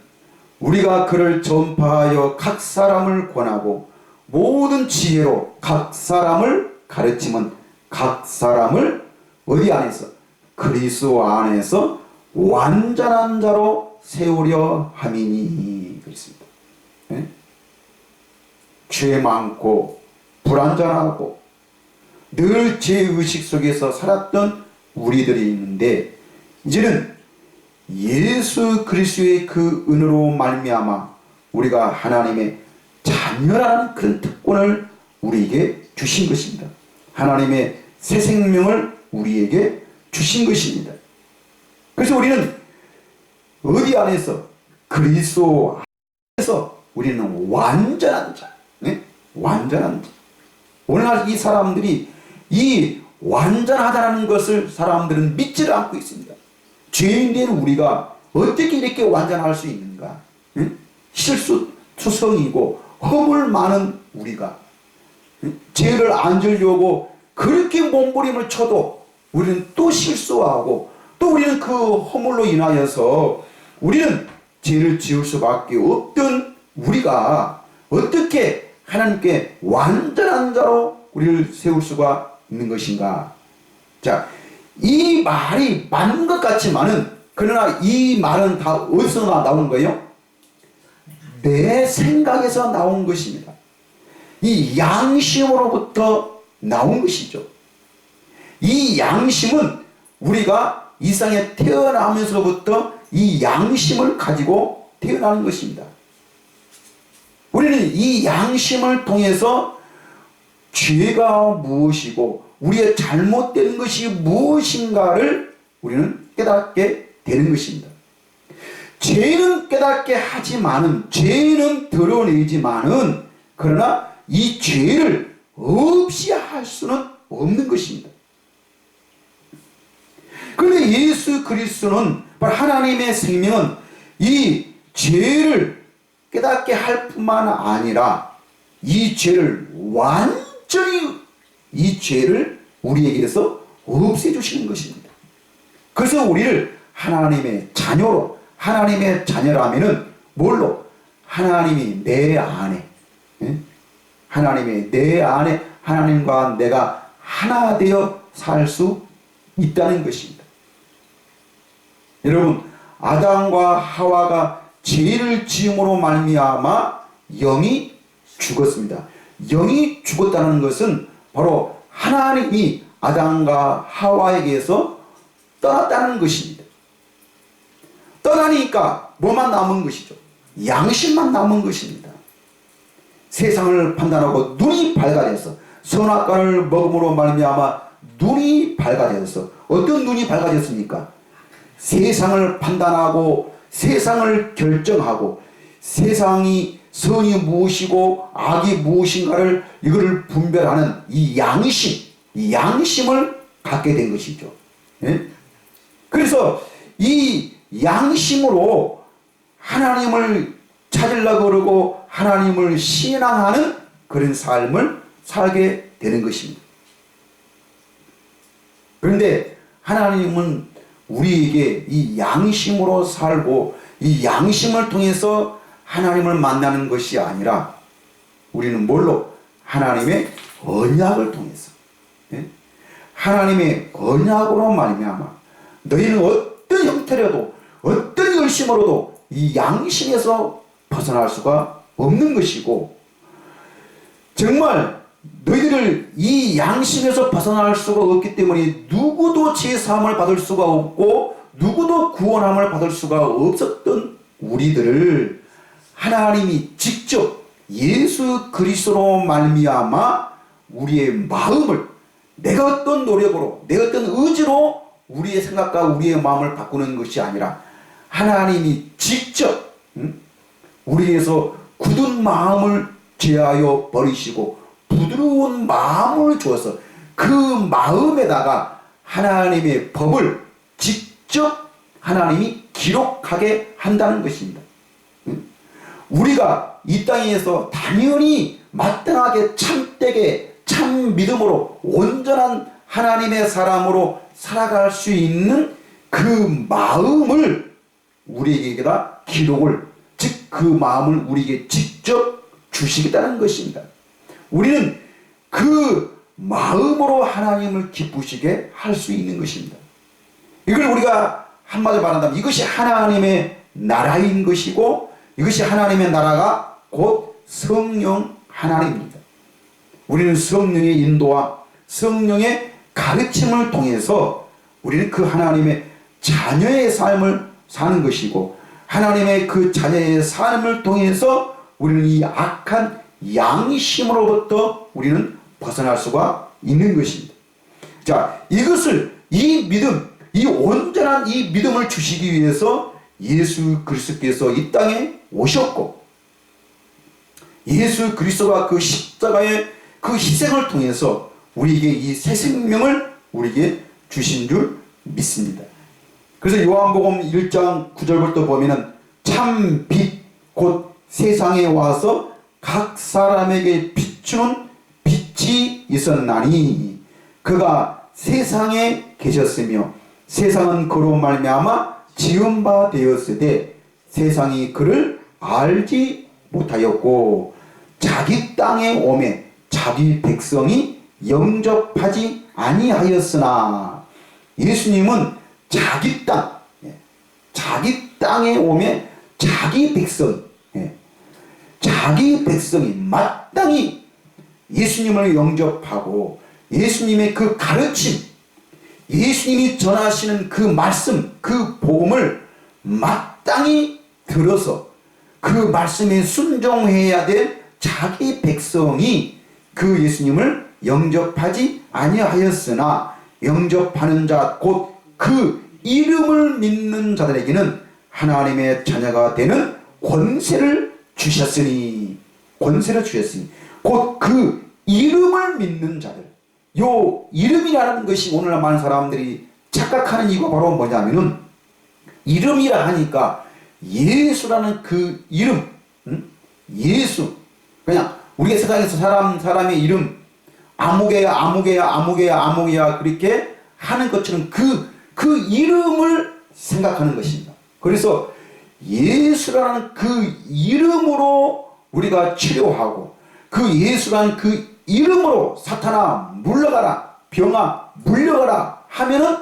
우리가 그를 전파하여 각 사람을 권하고 모든 지혜로 각 사람을 가르치면 각 사람을 어디 안에서? 그리스도 안에서 완전한 자로 세우려 함이니 그렇습니다. 네? 죄 많고 불완전하고 늘 죄의식 속에서 살았던 우리들이 있는데 이제는 예수 그리스도의 그 은혜로 말미암아 우리가 하나님의 자녀라는 그런 특권을 우리에게 주신 것입니다. 하나님의 새 생명을 우리에게 주신 것입니다. 그래서 우리는 어디 안에서? 그리스도 안에서 우리는 완전한 자. 네? 완전한 자. 오늘날 이 사람들이 이 완전하다는 것을 사람들은 믿지를 않고 있습니다. 죄인된 우리가 어떻게 이렇게 완전할 수 있는가? 응? 실수투성이고 허물 많은 우리가, 응? 죄를 안 지려고 그렇게 몸부림을 쳐도 우리는 또 실수하고 또 우리는 그 허물로 인하여서 우리는 죄를 지을 수밖에 없던 우리가 어떻게 하나님께 완전한 자로 우리를 세울 수가 있는 것인가? 자, 이 말이 맞는 것 같지만은, 그러나 이 말은 다 어디서 나온 거예요? 내 생각에서 나온 것입니다. 이 양심으로부터 나온 것이죠. 이 양심은 우리가 이 세상에 태어나면서부터 이 양심을 가지고 태어나는 것입니다. 우리는 이 양심을 통해서 죄가 무엇이고 우리의 잘못된 것이 무엇인가를 우리는 깨닫게 되는 것입니다. 죄는 깨닫게 하지만은, 죄는 드러내지만은, 그러나 이 죄를 없이 할 수는 없는 것입니다. 그런데 예수 그리스도는, 바로 하나님의 생명은 이 죄를 깨닫게 할 뿐만 아니라 이 죄를 완전히, 이 죄를 우리에게서 없애주시는 것입니다. 그래서 우리를 하나님의 자녀로, 하나님의 자녀라면은 뭘로? 하나님이 내 안에, 하나님이 내 안에 하나님과 내가 하나 되어 살 수 있다는 것입니다. 여러분, 아담과 하와가 죄를 지음으로 말미암아 영이 죽었습니다. 영이 죽었다는 것은 바로 하나님이 아담과 하와에게서 떠났다는 것입니다. 떠나니까 뭐만 남은 것이죠? 양심만 남은 것입니다. 세상을 판단하고 눈이 밝아져서, 선악과를 먹음으로 말미암아 눈이 밝아져서, 어떤 눈이 밝아졌습니까? 세상을 판단하고 세상을 결정하고 세상이 선이 무엇이고 악이 무엇인가를 이거를 분별하는 이 양심, 이 양심을 갖게 된 것이죠. 예? 그래서 이 양심으로 하나님을 찾으려고 그러고 하나님을 신앙하는 그런 삶을 살게 되는 것입니다. 그런데 하나님은 우리에게 이 양심으로 살고 이 양심을 통해서 하나님을 만나는 것이 아니라 우리는 뭘로? 하나님의 언약을 통해서, 예? 하나님의 언약으로 말미암아 너희는 어떤 형태로도 어떤 열심으로도 이 양심에서 벗어날 수가 없는 것이고, 정말 너희들을 이 양심에서 벗어날 수가 없기 때문에 누구도 제사함을 받을 수가 없고 누구도 구원함을 받을 수가 없었던 우리들을 하나님이 직접 예수 그리스도로 말미암아 우리의 마음을, 내가 어떤 노력으로, 내가 어떤 의지로 우리의 생각과 우리의 마음을 바꾸는 것이 아니라 하나님이 직접 우리에서 굳은 마음을 제하여 버리시고 부드러운 마음을 주어서 그 마음에다가 하나님의 법을 직접 하나님이 기록하게 한다는 것입니다. 우리가 이 땅에서 당연히 마땅하게 참되게 참 믿음으로 온전한 하나님의 사람으로 살아갈 수 있는 그 마음을 우리에게다 기록을, 즉 그 마음을 우리에게 직접 주시겠다는 것입니다. 우리는 그 마음으로 하나님을 기쁘시게 할 수 있는 것입니다. 이걸 우리가 한마디로 말한다면 이것이 하나님의 나라인 것이고, 이것이 하나님의 나라가 곧 성령 하나님입니다. 우리는 성령의 인도와 성령의 가르침을 통해서 우리는 그 하나님의 자녀의 삶을 사는 것이고, 하나님의 그 자녀의 삶을 통해서 우리는 이 악한 양심으로부터 우리는 벗어날 수가 있는 것입니다. 자, 이것을, 이 믿음, 이 온전한 이 믿음을 주시기 위해서 예수 그리스도께서 이 땅에 오셨고, 예수 그리스도가 그 십자가의 그 희생을 통해서 우리에게 이 새 생명을 우리에게 주신 줄 믿습니다. 그래서 요한복음 1장 9절부터 보면은 참 빛 곧 세상에 와서 각 사람에게 비추는 빛이 있었나니 그가 세상에 계셨으며 세상은 그로 말미암아 지은 바 되었으되 세상이 그를 알지 못하였고 자기 땅에 오매 자기 백성이 영접하지 아니하였으나, 예수님은 자기 땅에 오매 자기 백성이 마땅히 예수님을 영접하고 예수님의 그 가르침, 예수님이 전하시는 그 말씀, 그 복음을 마땅히 들어서 그 말씀에 순종해야 될 자기 백성이 그 예수님을 영접하지 아니하였으나 영접하는 자 곧 그 이름을 믿는 자들에게는 하나님의 자녀가 되는 권세를 주셨으니 곧 그 이름을 믿는 자들. 요 이름이라는 것이 오늘날 많은 사람들이 착각하는 이유가 바로 뭐냐면은, 이름이라 하니까 예수라는 그 이름, 예수, 그냥 우리가 세상에서 사람의 이름 아무개야 그렇게 하는 것처럼 그 이름을 생각하는 것입니다. 그래서 예수라는 그 이름으로 우리가 치료하고, 그 예수라는 그 이름으로 사탄아 물러가라, 병아 물러가라 하면은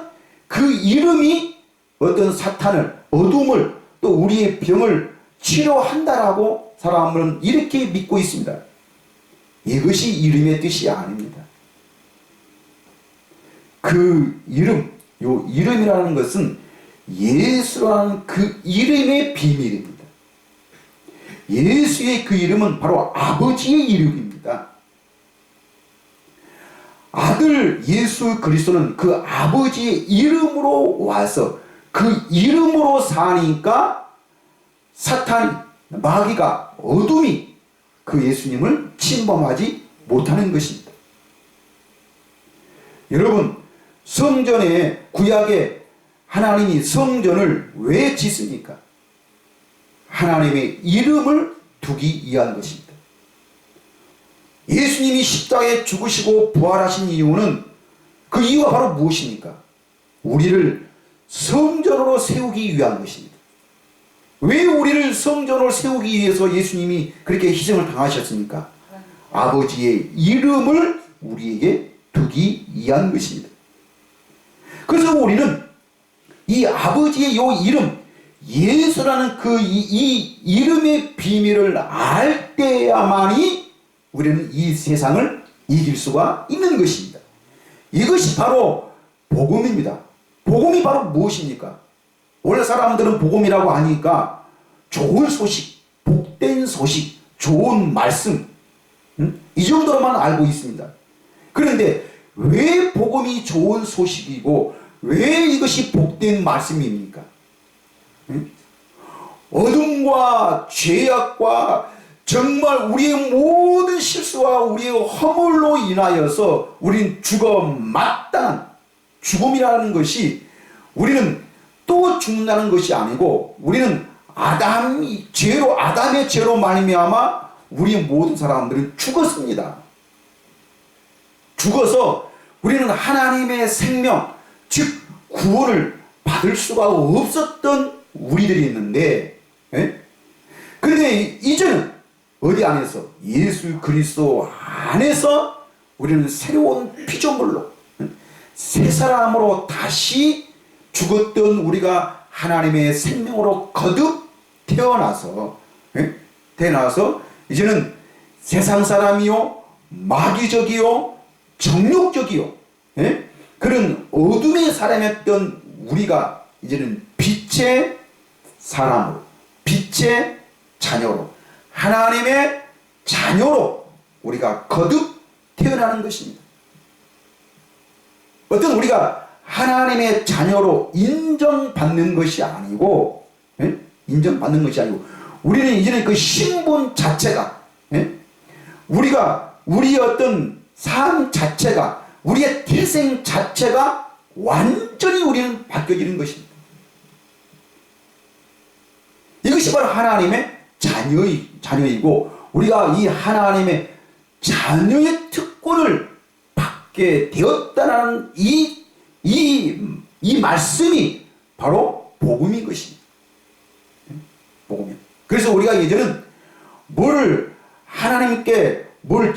그 이름이 어떤 사탄을, 어둠을, 또 우리의 병을 치료한다라고 사람은 이렇게 믿고 있습니다. 이것이 이름의 뜻이 아닙니다. 그 이름, 요 이름이라는 것은 예수라는 그 이름의 비밀입니다. 예수의 그 이름은 바로 아버지의 이름입니다. 아들 예수 그리스도는 그 아버지의 이름으로 와서 그 이름으로 사니까 사탄, 마귀가, 어둠이 그 예수님을 침범하지 못하는 것입니다. 여러분, 성전에, 구약에 하나님이 성전을 왜 짓습니까? 하나님의 이름을 두기 위한 것입니다. 예수님이 십자가에 죽으시고 부활하신 이유는, 그 이유가 바로 무엇입니까? 우리를 성전으로 세우기 위한 것입니다. 왜 우리를 성전으로 세우기 위해서 예수님이 그렇게 희생을 당하셨습니까? 아버지의 이름을 우리에게 두기 위한 것입니다. 그래서 우리는 이 아버지의 요 이름, 예수라는 그 이 이름의 비밀을 알 때야만이 우리는 이 세상을 이길 수가 있는 것입니다. 이것이 바로 복음입니다. 복음이 바로 무엇입니까? 원래 사람들은 복음이라고 하니까 좋은 소식, 복된 소식, 좋은 말씀, 이 정도로만 알고 있습니다. 그런데 왜 복음이 좋은 소식이고 왜 이것이 복된 말씀입니까? 어둠과 죄악과 정말 우리의 모든 실수와 우리의 허물로 인하여서 우리는 죽어 마땅한 죽음이라는 것이, 우리는 또 죽는다는 것이 아니고 우리는 아담의 죄로 말미암아 우리 모든 사람들은 죽었습니다. 죽어서 우리는 하나님의 생명, 즉 구원을 받을 수가 없었던 우리들이 있는데, 그런데 이제는 어디 안에서? 예수 그리스도 안에서 우리는 새로운 피조물로, 새 사람으로 다시 죽었던 우리가 하나님의 생명으로 거듭 태어나서 이제는 세상 사람이요, 마귀적이요, 정욕적이요, 그런 어둠의 사람이었던 우리가 이제는 빛의 사람으로, 빛의 자녀로, 하나님의 자녀로 우리가 거듭 태어나는 것입니다. 어떤 우리가 하나님의 자녀로 인정받는 것이 아니고, 예? 인정받는 것이 아니고, 우리는 이제는 그 신분 자체가, 예? 우리의 어떤 삶 자체가, 우리의 태생 자체가 완전히 우리는 바뀌어지는 것입니다. 이것이 바로 하나님의 자녀이고, 우리가 이 하나님의 자녀의 특권을 받게 되었다는 이 말씀이 바로 복음인 것입니다. 복음이요. 그래서 우리가 예전은 하나님께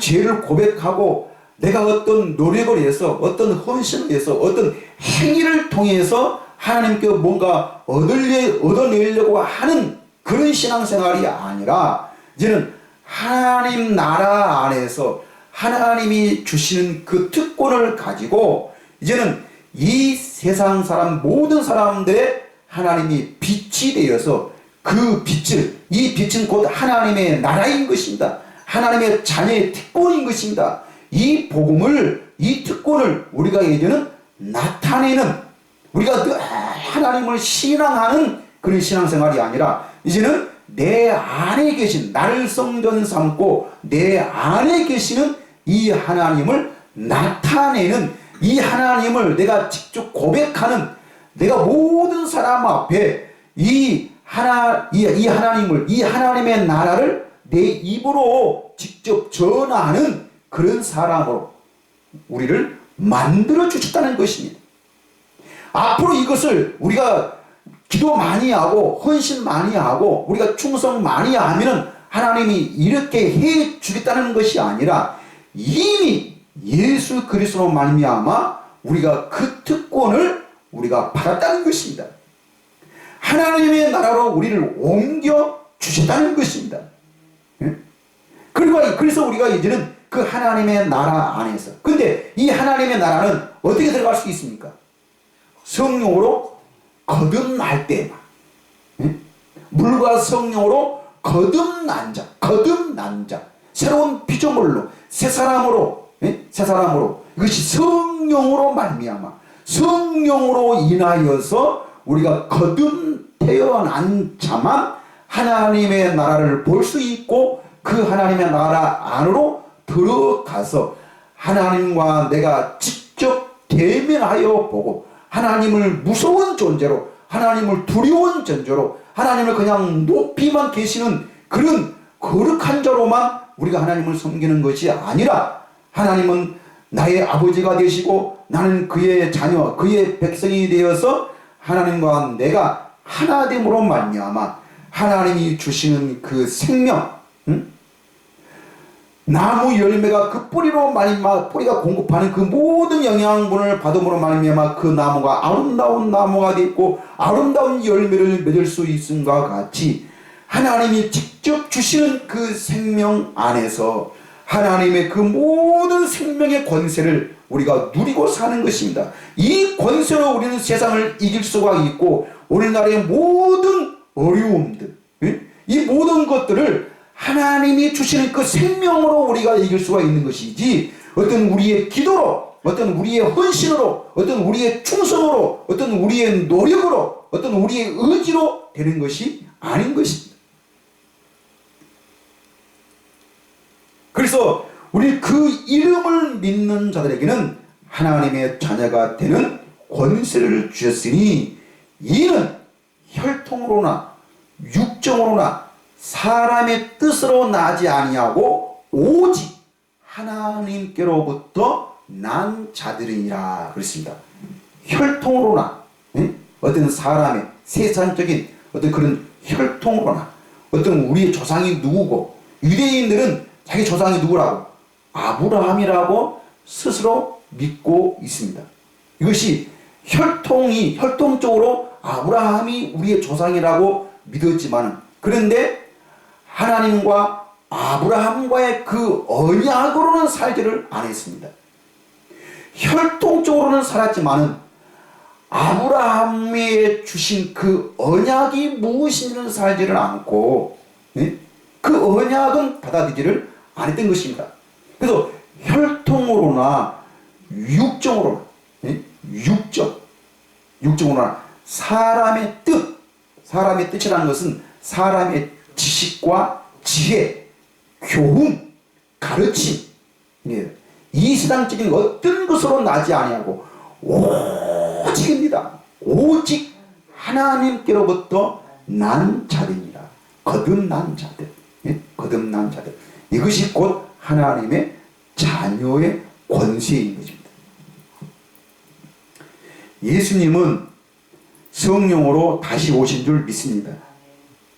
죄를 고백하고 내가 어떤 노력을 해서, 어떤 헌신을 해서, 어떤 행위를 통해서 하나님께 뭔가 얻어내려고 하는 그런 신앙생활이 아니라, 이제는 하나님 나라 안에서 하나님이 주시는 그 특권을 가지고 이제는 이 세상 사람, 모든 사람들의 하나님이 빛이 되어서 그 이 빛은 곧 하나님의 나라인 것입니다. 하나님의 자녀의 특권인 것입니다. 이 복음을, 이 특권을 우리가 이제는 나타내는, 우리가 하나님을 신앙하는 그런 신앙생활이 아니라, 이제는 내 안에 계신, 나를 성전 삼고 내 안에 계시는 이 하나님을 나타내는, 이 하나님을 내가 직접 고백하는, 내가 모든 사람 앞에 이 하나님을, 이 하나님의 나라를 내 입으로 직접 전하는 그런 사람으로 우리를 만들어 주셨다는 것입니다. 앞으로 이것을 우리가 기도 많이 하고 헌신 많이 하고 우리가 충성 많이 하면은 하나님이 이렇게 해 주겠다는 것이 아니라, 이미 예수 그리스도로 말미암아 우리가 그 특권을 우리가 받았다는 것입니다. 하나님의 나라로 우리를 옮겨 주셨다는 것입니다. 그래서 우리가 이제는 그 하나님의 나라 안에서, 근데 이 하나님의 나라는 어떻게 들어갈 수 있습니까? 성령으로 거듭날 때만, 물과 성령으로 거듭난 자, 새로운 피조물로, 새 사람으로, 이것이 성령으로 말미암아, 성령으로 인하여서 우리가 태어난 자만 하나님의 나라를 볼 수 있고, 그 하나님의 나라 안으로 들어가서 하나님과 내가 직접 대면하여 보고, 하나님을 무서운 존재로, 하나님을 두려운 존재로, 하나님을 그냥 높이만 계시는 그런 거룩한 자로만 우리가 하나님을 섬기는 것이 아니라, 하나님은 나의 아버지가 되시고 나는 그의 자녀, 그의 백성이 되어서 하나님과 내가 하나됨으로 말미암아 하나님이 주시는 그 생명, 나무 열매가 그 뿌리로 말미암아, 뿌리가 공급하는 그 모든 영양분을 받음으로 말미암아 그 나무가 아름다운 나무가 되고 아름다운 열매를 맺을 수 있음과 같이, 하나님이 직접 주시는 그 생명 안에서 하나님의 그 모든 생명의 권세를 우리가 누리고 사는 것입니다. 이 권세로 우리는 세상을 이길 수가 있고, 오늘날의 모든 어려움들, 이 모든 것들을 하나님이 주시는 그 생명으로 우리가 이길 수가 있는 것이지, 어떤 우리의 기도로, 어떤 우리의 헌신으로, 어떤 우리의 충성으로, 어떤 우리의 노력으로, 어떤 우리의 의지로 되는 것이 아닌 것입니다. 그래서 우리 그 이름을 믿는 자들에게는 하나님의 자녀가 되는 권세를 주셨으니, 이는 혈통으로나 육정으로나 사람의 뜻으로 나지 아니하고 오직 하나님께로부터 난 자들이니라 그랬습니다. 혈통으로나, 어떤 사람의 세상적인 어떤 그런 혈통으로나, 어떤 우리의 조상이 누구고, 유대인들은 자기 조상이 누구라고? 아브라함이라고 스스로 믿고 있습니다. 이것이 혈통적으로 아브라함이 우리의 조상이라고 믿었지만, 그런데 하나님과 아브라함과의 그 언약으로는 살지를 않았습니다. 혈통적으로는 살았지만은 아브라함이 주신 그 언약이 무엇인지는 살지를 않고, 그 언약은 받아들이지를 않았던 것입니다. 그래서 혈통으로나 육정으로나, 육적, 육적으로는 사람의 뜻, 사람의 뜻이라는 것은 사람의 지식과 지혜, 교훈, 가르침, 이 세상적인 어떤 것으로 나지 아니하고 오직입니다. 오직 하나님께로부터 난 자들이라. 거듭난 자들, 거듭난 자들. 이것이 곧 하나님의 자녀의 권세인 것입니다. 예수님은 성령으로 다시 오신 줄 믿습니다.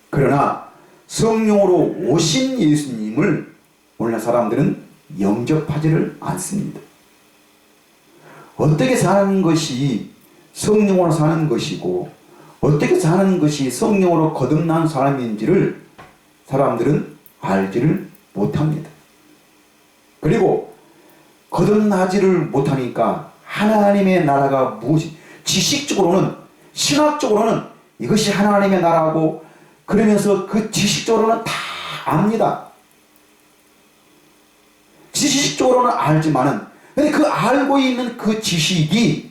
그러나 성령으로 오신 예수님을 오늘날 사람들은 영접하지를 않습니다. 어떻게 사는 것이 성령으로 사는 것이고 어떻게 사는 것이 성령으로 거듭난 사람인지를 사람들은 알지를 못합니다. 그리고 거듭나지를 못하니까 하나님의 나라가 무엇이, 지식적으로는, 신학적으로는 이것이 하나님의 나라고 그러면서 그 지식적으로는 다 압니다. 지식적으로는 알지만은 근데 그 알고 있는 그 지식이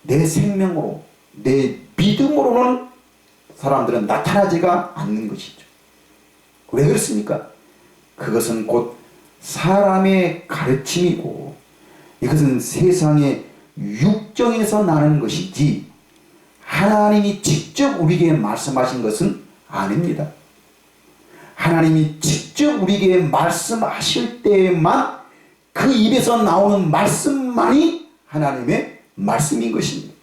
내 생명으로, 내 믿음으로는 사람들은 나타나지가 않는 것이죠. 왜 그렇습니까? 그것은 곧 사람의 가르침이고 이것은 세상의 육정에서 나는 것이지 하나님이 직접 우리에게 말씀하신 것은 아닙니다. 하나님이 직접 우리에게 말씀하실 때에만 그 입에서 나오는 말씀만이 하나님의 말씀인 것입니다.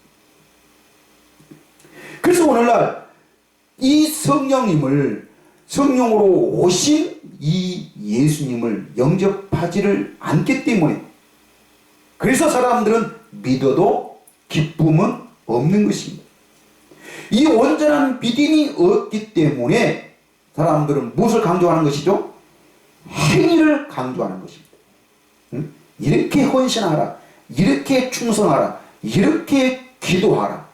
그래서 오늘날 이 성령님을, 성령으로 오신 이 예수님을 영접하지를 않기 때문에 그래서 사람들은 믿어도 기쁨은 없는 것입니다. 이 온전한 믿음이 없기 때문에 사람들은 무엇을 강조하는 것이죠? 행위를 강조하는 것입니다. 이렇게 헌신하라, 이렇게 충성하라, 이렇게 기도하라.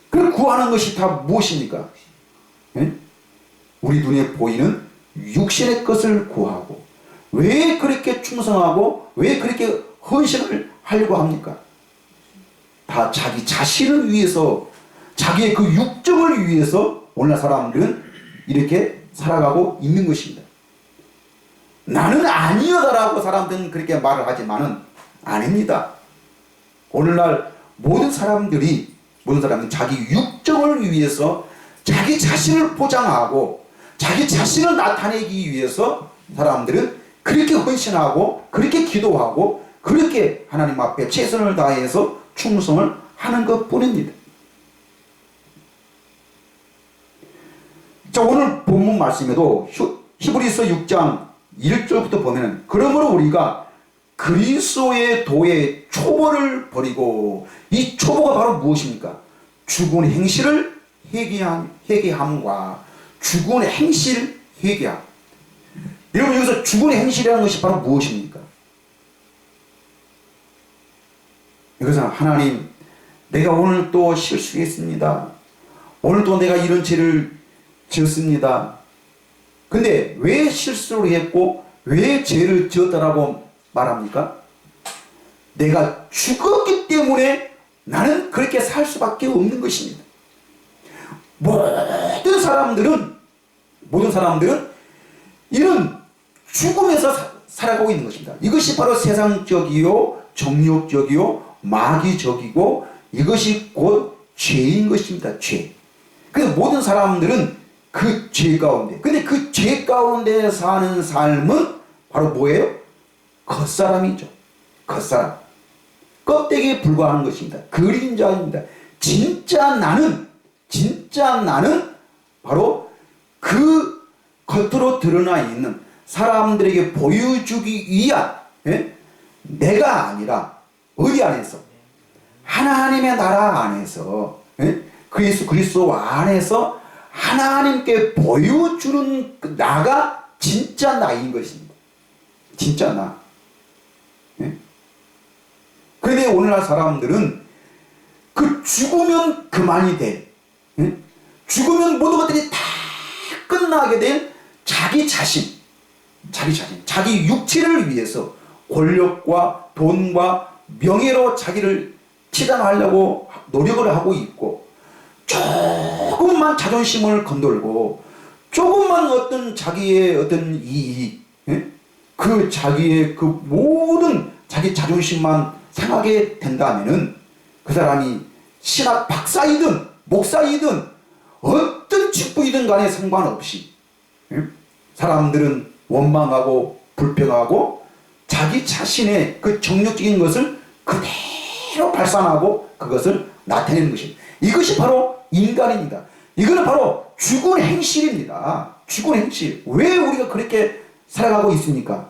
그걸 구하는 것이 다 무엇입니까? 우리 눈에 보이는 육신의 것을 구하고 왜 그렇게 충성하고 왜 그렇게 헌신을 하려고 합니까? 다 자기 자신을 위해서, 자기의 그 육정을 위해서 오늘날 사람들은 이렇게 살아가고 있는 것입니다. 나는 아니여다라고 사람들은 그렇게 말을 하지만은 아닙니다. 오늘날 모든 사람들은 자기 육정을 위해서 자기 자신을 포장하고 자기 자신을 나타내기 위해서 사람들은 그렇게 헌신하고 그렇게 기도하고 그렇게 하나님 앞에 최선을 다해서 충성을 하는 것 뿐입니다. 자, 오늘 본문 말씀에도 히브리서 6장 1절부터 보면은 그러므로 우리가 그리스도의 도의 초보를 버리고, 이 초보가 바로 무엇입니까? 죽은 행실을 회개함과 죽은 행실 회개함. 여러분, 여기서 죽은 행실이라는 것이 바로 무엇입니까? 이것은 하나님, 내가 오늘 또 실수했습니다. 오늘 또 내가 이런 죄를 지었습니다. 근데 왜 실수를 했고 왜 죄를 지었다라고 말합니까? 내가 죽었기 때문에 나는 그렇게 살 수밖에 없는 것입니다. 모든 사람들은 이런 죽음에서 살아가고 있는 것입니다. 이것이 바로 세상적이요, 정욕적이요, 마귀적이고 이것이 곧 죄인 것입니다. 죄. 그래서 모든 사람들은 그 죄 가운데, 근데 그 죄 가운데 사는 삶은 바로 뭐예요? 겉사람이죠. 겉사람. 껍데기에 불과하는 것입니다. 그림자입니다. 진짜 나는 바로 그 겉으로 드러나 있는 사람들에게 보여주기 위한 내가 아니라 어디 안에서? 하나님의 나라 안에서, 그 예수 그리스도 안에서 하나님께 보여주는 나가 진짜 나인 것입니다. 진짜 나. 그런데 오늘날 사람들은 그 죽으면 그만이 돼. 죽으면 모든 것들이 다 끝나게 된 자기 자신, 자기 육체를 위해서 권력과 돈과 명예로 자기를 치장하려고 노력을 하고 있고, 조금만 자존심을 건들고, 조금만 어떤 자기의 어떤 이익, 예? 그 자기의 그 모든 자기 자존심만 상하게 된다면은 그 사람이 신학 박사이든 목사이든 어떤 직분이든 간에 상관없이, 예? 사람들은 원망하고 불평하고 자기 자신의 그 정력적인 것을 그대로 발산하고 그것을 나타내는 것입니다. 이것이 바로 인간입니다. 이거는 바로 죽은 행실입니다. 죽은 행실. 왜 우리가 그렇게 살아가고 있습니까?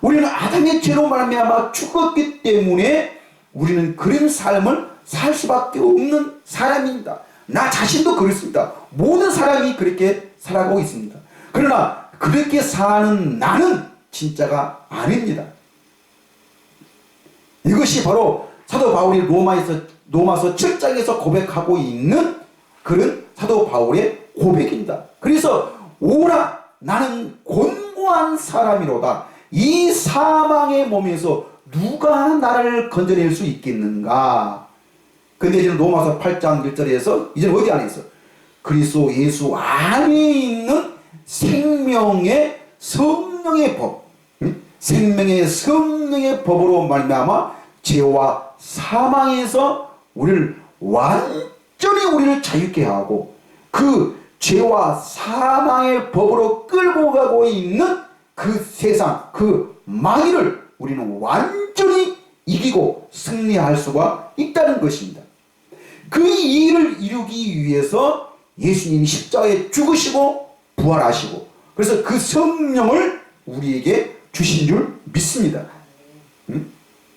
우리는 아담의 죄로 말미암아 죽었기 때문에 우리는 그런 삶을 살 수밖에 없는 사람입니다. 나 자신도 그렇습니다. 모든 사람이 그렇게 살아가고 있습니다. 그러나 그렇게 사는 나는 진짜가 아닙니다. 이것이 바로 사도 바울이 로마서 7장에서 고백하고 있는 그런 사도 바울의 고백입니다. 그래서 오라 나는 곤고한 사람이로다. 이 사망의 몸에서 누가 나를 건져낼 수 있겠는가? 근데 이제 로마서 8장 1절에서 이제 어디 안에 있어? 그리스도 예수 안에 있는 생명의 성령의 법, 생명의 성령의 법으로 말미암아 죄와 사망에서 우리를 완전히 우리를 자유케 하고 그 죄와 사망의 법으로 끌고 가고 있는 그 세상, 그 마귀를 우리는 완전히 이기고 승리할 수가 있다는 것입니다. 그 일을 이루기 위해서 예수님이 십자가에 죽으시고 부활하시고 그래서 그 성령을 우리에게 주신 줄 믿습니다.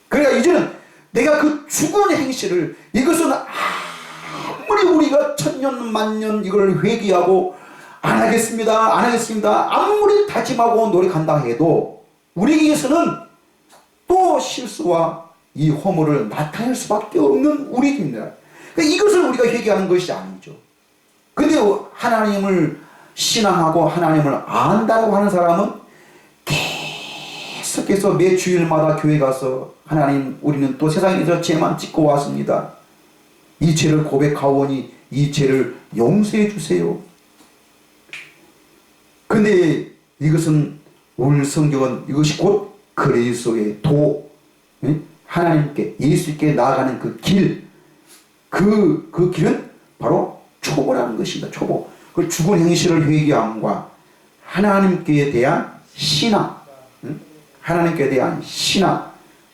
그러니까 이제는 내가 그 죽은 행실을 이것은 아무리 우리가 천년 만년 이걸 회개하고 안 하겠습니다 아무리 다짐하고 노력한다 해도 우리에게서는 또 실수와 이 허물을 나타낼 수밖에 없는 우리입니다. 그러니까 이것을 우리가 회개하는 것이 아니죠. 근데 하나님을 신앙하고 하나님을 안다고 하는 사람은 계속해서 매 주일마다 교회 가서 하나님 우리는 또 세상에서 죄만 짓고 왔습니다. 이 죄를 고백하오니 이 죄를 용서해 주세요. 근데 이것은 오늘 성경은 이것이 곧 그리스도의 도, 하나님께 예수께 나아가는 그 길, 그 길은 바로 초보라는 것입니다. 초보. 그 죽은 행실을 회개함과 하나님께 대한 신앙, 하나님께 대한 신앙.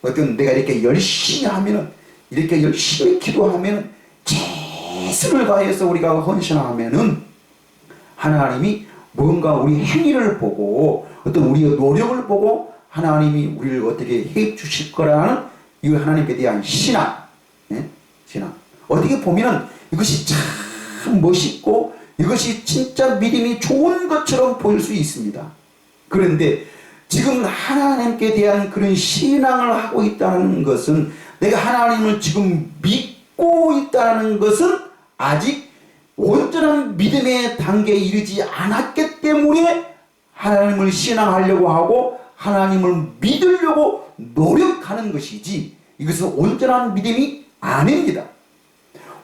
어떤 내가 이렇게 열심히 하면은 이렇게 열심히 기도하면은 최선을 다해서 우리가 헌신하면은 하나님이 뭔가 우리 행위를 보고 어떤 우리의 노력을 보고 하나님이 우리를 어떻게 해 주실 거라는 이 하나님께 대한 신앙, 신앙. 어떻게 보면은 이것이 참 멋있고 이것이 진짜 믿음이 좋은 것처럼 보일 수 있습니다. 그런데 지금 하나님께 대한 그런 신앙을 하고 있다는 것은 내가 하나님을 지금 믿고 있다는 것은 아직 온전한 믿음의 단계에 이르지 않았기 때문에 하나님을 신앙하려고 하고 하나님을 믿으려고 노력하는 것이지 이것은 온전한 믿음이 아닙니다.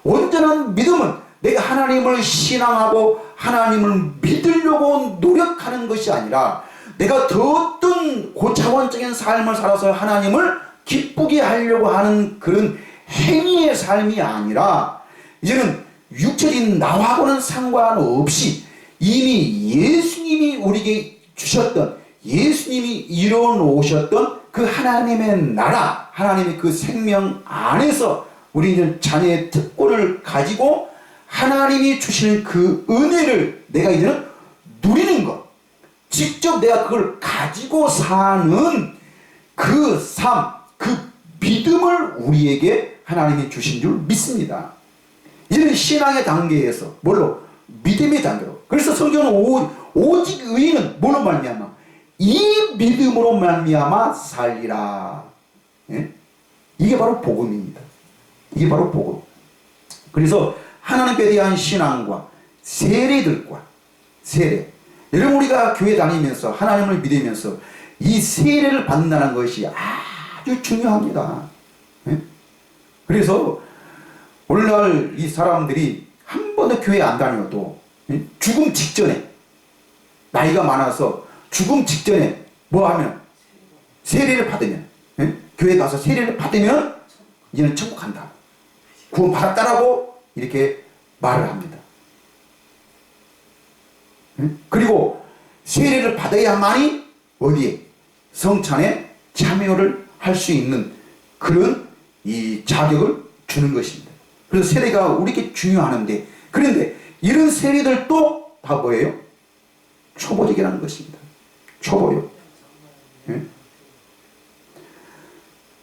온전한 믿음은 내가 하나님을 신앙하고 하나님을 믿으려고 노력하는 것이 아니라 내가 더 어떤 고차원적인 삶을 살아서 하나님을 기쁘게 하려고 하는 그런 행위의 삶이 아니라 이제는 육체적인 나하고는 상관없이 이미 예수님이 우리에게 주셨던 예수님이 이뤄놓으셨던 그 하나님의 나라 하나님의 그 생명 안에서 우리는 자녀의 특권을 가지고 하나님이 주시는 그 은혜를 내가 이제는 누리는 것 직접 내가 그걸 가지고 사는 그 삶, 그 믿음을 우리에게 하나님이 주신 줄 믿습니다. 이제는 신앙의 단계에서 뭘로? 믿음의 단계로. 그래서 성경은 오직 의인은 뭘로 말미암아? 이 믿음으로 말미암아 살리라. 예? 이게 바로 복음입니다. 이게 바로 복음. 그래서 하나님께 대한 신앙과 세례들과 세례. 여러분 우리가 교회 다니면서 하나님을 믿으면서 이 세례를 받는다는 것이 아주 중요합니다. 예? 그래서 오늘날 이 사람들이 한 번도 교회 안 다녀도 죽음 직전에, 나이가 많아서 죽음 직전에 뭐 하면 세례를 받으면, 교회 가서 세례를 받으면 이제는 천국 간다, 구원 받았다라고 이렇게 말을 합니다. 그리고 세례를 받아야만이 어디에? 성찬에 참여를 할 수 있는 그런 이 자격을 주는 것입니다. 그래서 세례가 우리에게 중요하는데, 그런데 이런 세례들도 다 뭐예요? 초보적이라는 것입니다. 초보요.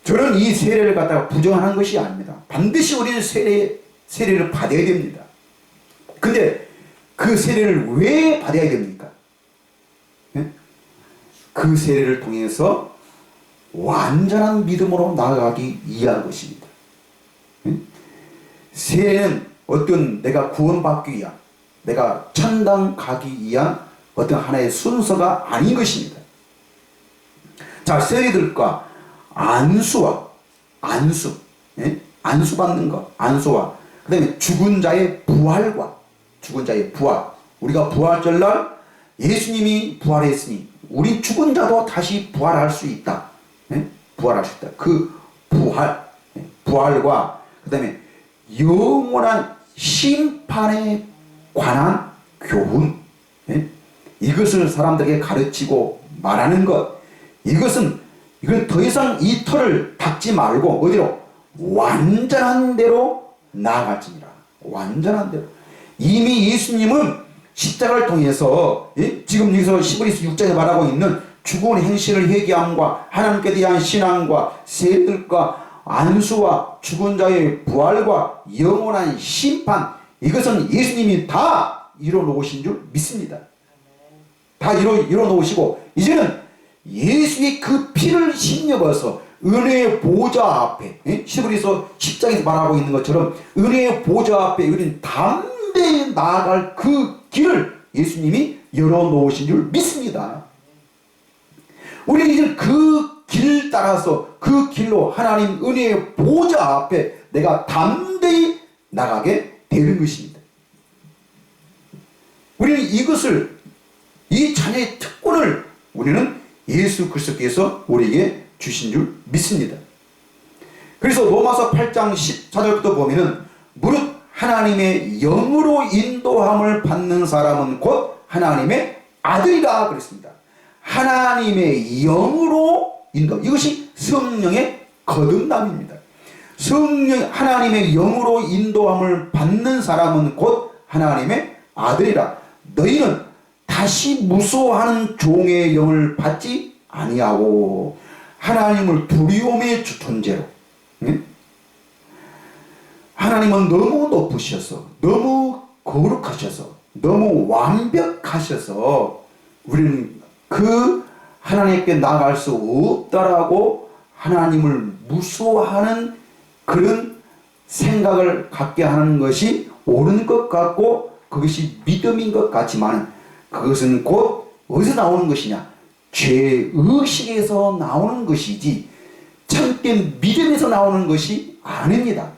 저는 이 세례를 갖다가 부정하는 것이 아닙니다. 반드시 우리는 세례를 받아야 됩니다. 근데 그 세례를 왜 받아야 됩니까? 그 세례를 통해서 완전한 믿음으로 나아가기 위한 것입니다. 세례는 어떤 내가 구원받기 위한, 내가 천당 가기 위한 어떤 하나의 순서가 아닌 것입니다. 자, 세례들과 안수 받는 것, 안수와 그 다음에 죽은 자의 부활, 우리가 부활절날 예수님이 부활했으니 우리 죽은 자도 다시 부활할 수 있다. 부활할 수 있다. 그 부활과 그 다음에 영원한 심판에 관한 교훈, 이것을 사람들에게 가르치고 말하는 것, 이걸 더 이상 이 터를 닦지 말고 어디로? 완전한 대로 나아갈지니라. 완전한 대로. 이미 예수님은 십자가를 통해서 지금 여기서 히브리서 6장에 말하고 있는 죽은 행실을 회개함과 하나님께 대한 신앙과 세례들과 안수와 죽은 자의 부활과 영원한 심판, 이것은 예수님이 다 이뤄놓으신 줄 믿습니다. 다 이뤄놓으시고 이제는 예수의 그 피를 힘입어서 은혜의 보좌 앞에, 히브리서 10장에서 말하고 있는 것처럼 은혜의 보좌 앞에 우리는 담대히 나아갈 그 길을 예수님이 열어놓으신 줄 믿습니다. 우리는 이제 그 길 따라서 그 길로 하나님 은혜의 보좌 앞에 내가 담대히 나가게 되는 것입니다. 우리는 이 자녀의 특권을 우리는 예수 그리스도께서 우리에게 주신 줄 믿습니다. 그래서 로마서 8장 14절부터 보면은 무릇 하나님의 영으로 인도함을 받는 사람은 곧 하나님의 아들이라 그랬습니다. 하나님의 영으로 인도, 이것이 성령의 거듭남입니다. 하나님의 영으로 인도함을 받는 사람은 곧 하나님의 아들이라. 너희는 다시 무서워하는 종의 영을 받지 아니하고 하나님을 두려움의 존재로, 하나님은 너무 높으셔서, 너무 거룩하셔서, 너무 완벽하셔서 우리는 그 하나님께 나갈 수 없다라고 하나님을 무서워하는 그런 생각을 갖게 하는 것이 옳은 것 같고 그것이 믿음인 것 같지만, 그것은 곧 어디서 나오는 것이냐? 죄의식에서 나오는 것이지 참된 믿음에서 나오는 것이 아닙니다.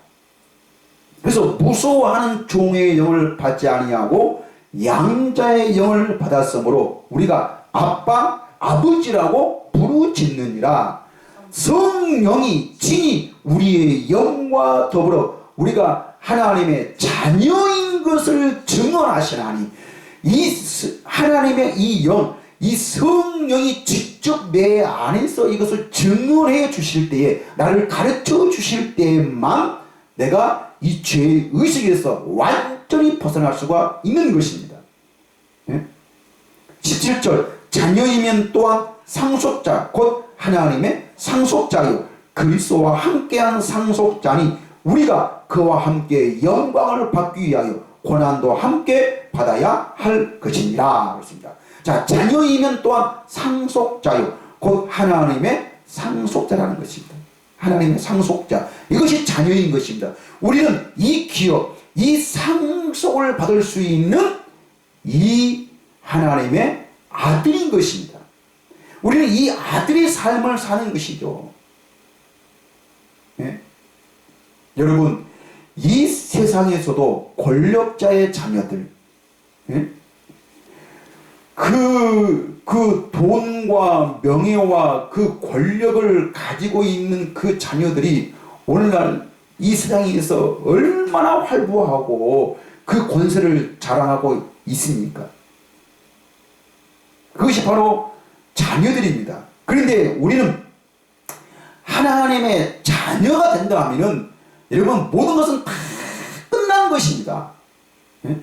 그래서 무서워하는 종의 영을 받지 아니하고 양자의 영을 받았으므로 우리가 아빠, 아버지라고 부르짖느니라. 성령이 친히 우리의 영과 더불어 우리가 하나님의 자녀인 것을 증언하시나니, 이 하나님의 이 영, 이 성령이 직접 내 안에서 이것을 증언해 주실 때에, 나를 가르쳐 주실 때에만 내가 이 죄의 의식에서 완전히 벗어날 수가 있는 것입니다. 17절 자녀이면 또한 상속자 곧 하나님의 상속자요 그리스도와 함께한 상속자니 우리가 그와 함께 영광을 받기 위하여 고난도 함께 받아야 할 것이니라 그렇습니다. 자, 자녀이면 또한 상속자요 곧 하나님의 상속자라는 것입니다. 하나님의 상속자, 이것이 자녀인 것입니다. 우리는 이 기업, 이 상속을 받을 수 있는 이 하나님의 아들인 것입니다. 우리는 이 아들의 삶을 사는 것이죠. 네? 여러분, 이 세상에서도 권력자의 자녀들, 예? 그 돈과 명예와 그 권력을 가지고 있는 그 자녀들이 오늘날 이 세상에서 얼마나 활보하고 그 권세를 자랑하고 있습니까? 그것이 바로 자녀들입니다. 그런데 우리는 하나님의 자녀가 된다 하면은 여러분 모든 것은 다 끝난 것입니다. 예?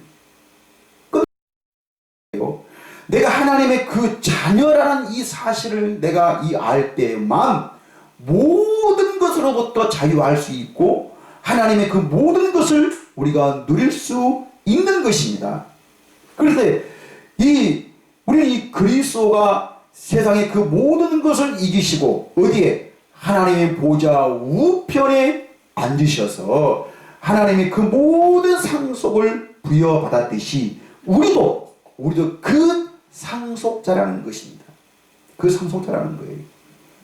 내가 하나님의 그 자녀라는 이 사실을 내가 알 때만 모든 것으로부터 자유할 수 있고 하나님의 그 모든 것을 우리가 누릴 수 있는 것입니다. 그런데 우리는 이 그리스도가 세상의 그 모든 것을 이기시고 어디에? 하나님의 보좌 우편에 앉으셔서 하나님의 그 모든 상속을 부여받았듯이 우리도 그 상속자라는 것입니다. 그 상속자라는 거예요.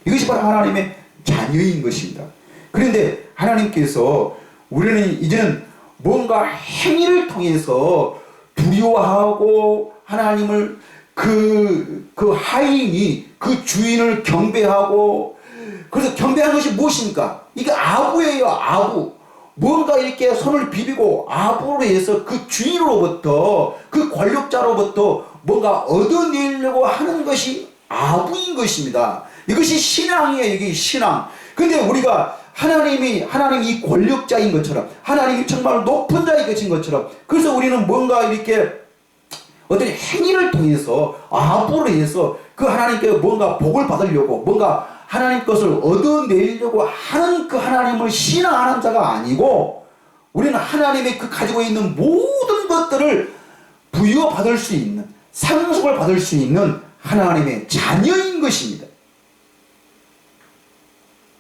이것이 바로 하나님의 자녀인 것입니다. 그런데 하나님께서 우리는 이제는 뭔가 행위를 통해서 두려워하고 하나님을 그 하인이 그 주인을 경배하고, 그래서 경배하는 것이 무엇입니까? 이게 아부예요. 아부. 뭔가 이렇게 손을 비비고 아부로 해서 그 주인으로부터 그 권력자로부터 뭔가 얻어내려고 하는 것이 아부인 것입니다. 이것이 신앙이에요. 이게 신앙. 근데 우리가 하나님이 이 권력자인 것처럼 하나님이 정말 높은 자인 것처럼, 그래서 우리는 뭔가 이렇게 어떤 행위를 통해서 아부로 해서 그 하나님께 뭔가 복을 받으려고 뭔가 하나님 것을 얻어내려고 하는 그 하나님을 신앙하는 자가 아니고, 우리는 하나님의 그 가지고 있는 모든 것들을 부여받을 수 있는, 상속을 받을 수 있는 하나님의 자녀인 것입니다.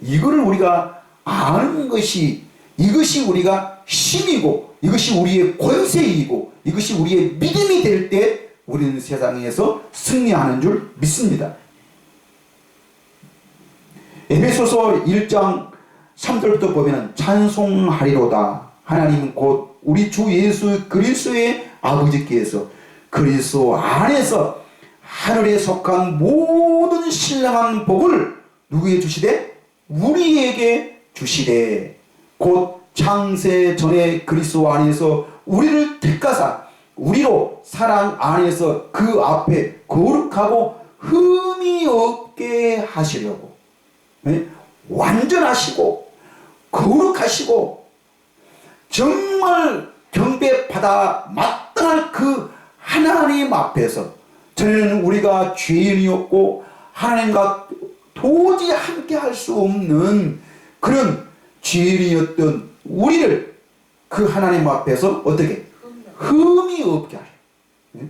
이거를 우리가 아는 것이, 이것이 우리가 힘이고 이것이 우리의 권세이고 이것이 우리의 믿음이 될 때 우리는 세상에서 승리하는 줄 믿습니다. 에베소서 1장 3절부터 보면 찬송하리로다. 하나님은 곧 우리 주 예수 그리스도의 아버지께서 그리스도 안에서 하늘에 속한 모든 신령한 복을 누구에게 주시되? 우리에게 주시되, 곧 창세 전에 그리스도 안에서 우리를 택하사 우리로 사랑 안에서 그 앞에 거룩하고 흠이 없게 하시려고. 네? 완전하시고 거룩하시고 정말 경배받아 마땅할 그 하나님 앞에서, 전에는 우리가 죄인이었고 하나님과 도저히 함께 할 수 없는 그런 죄인이었던 우리를 그 하나님 앞에서 어떻게? 흠이 없게 하려. 네?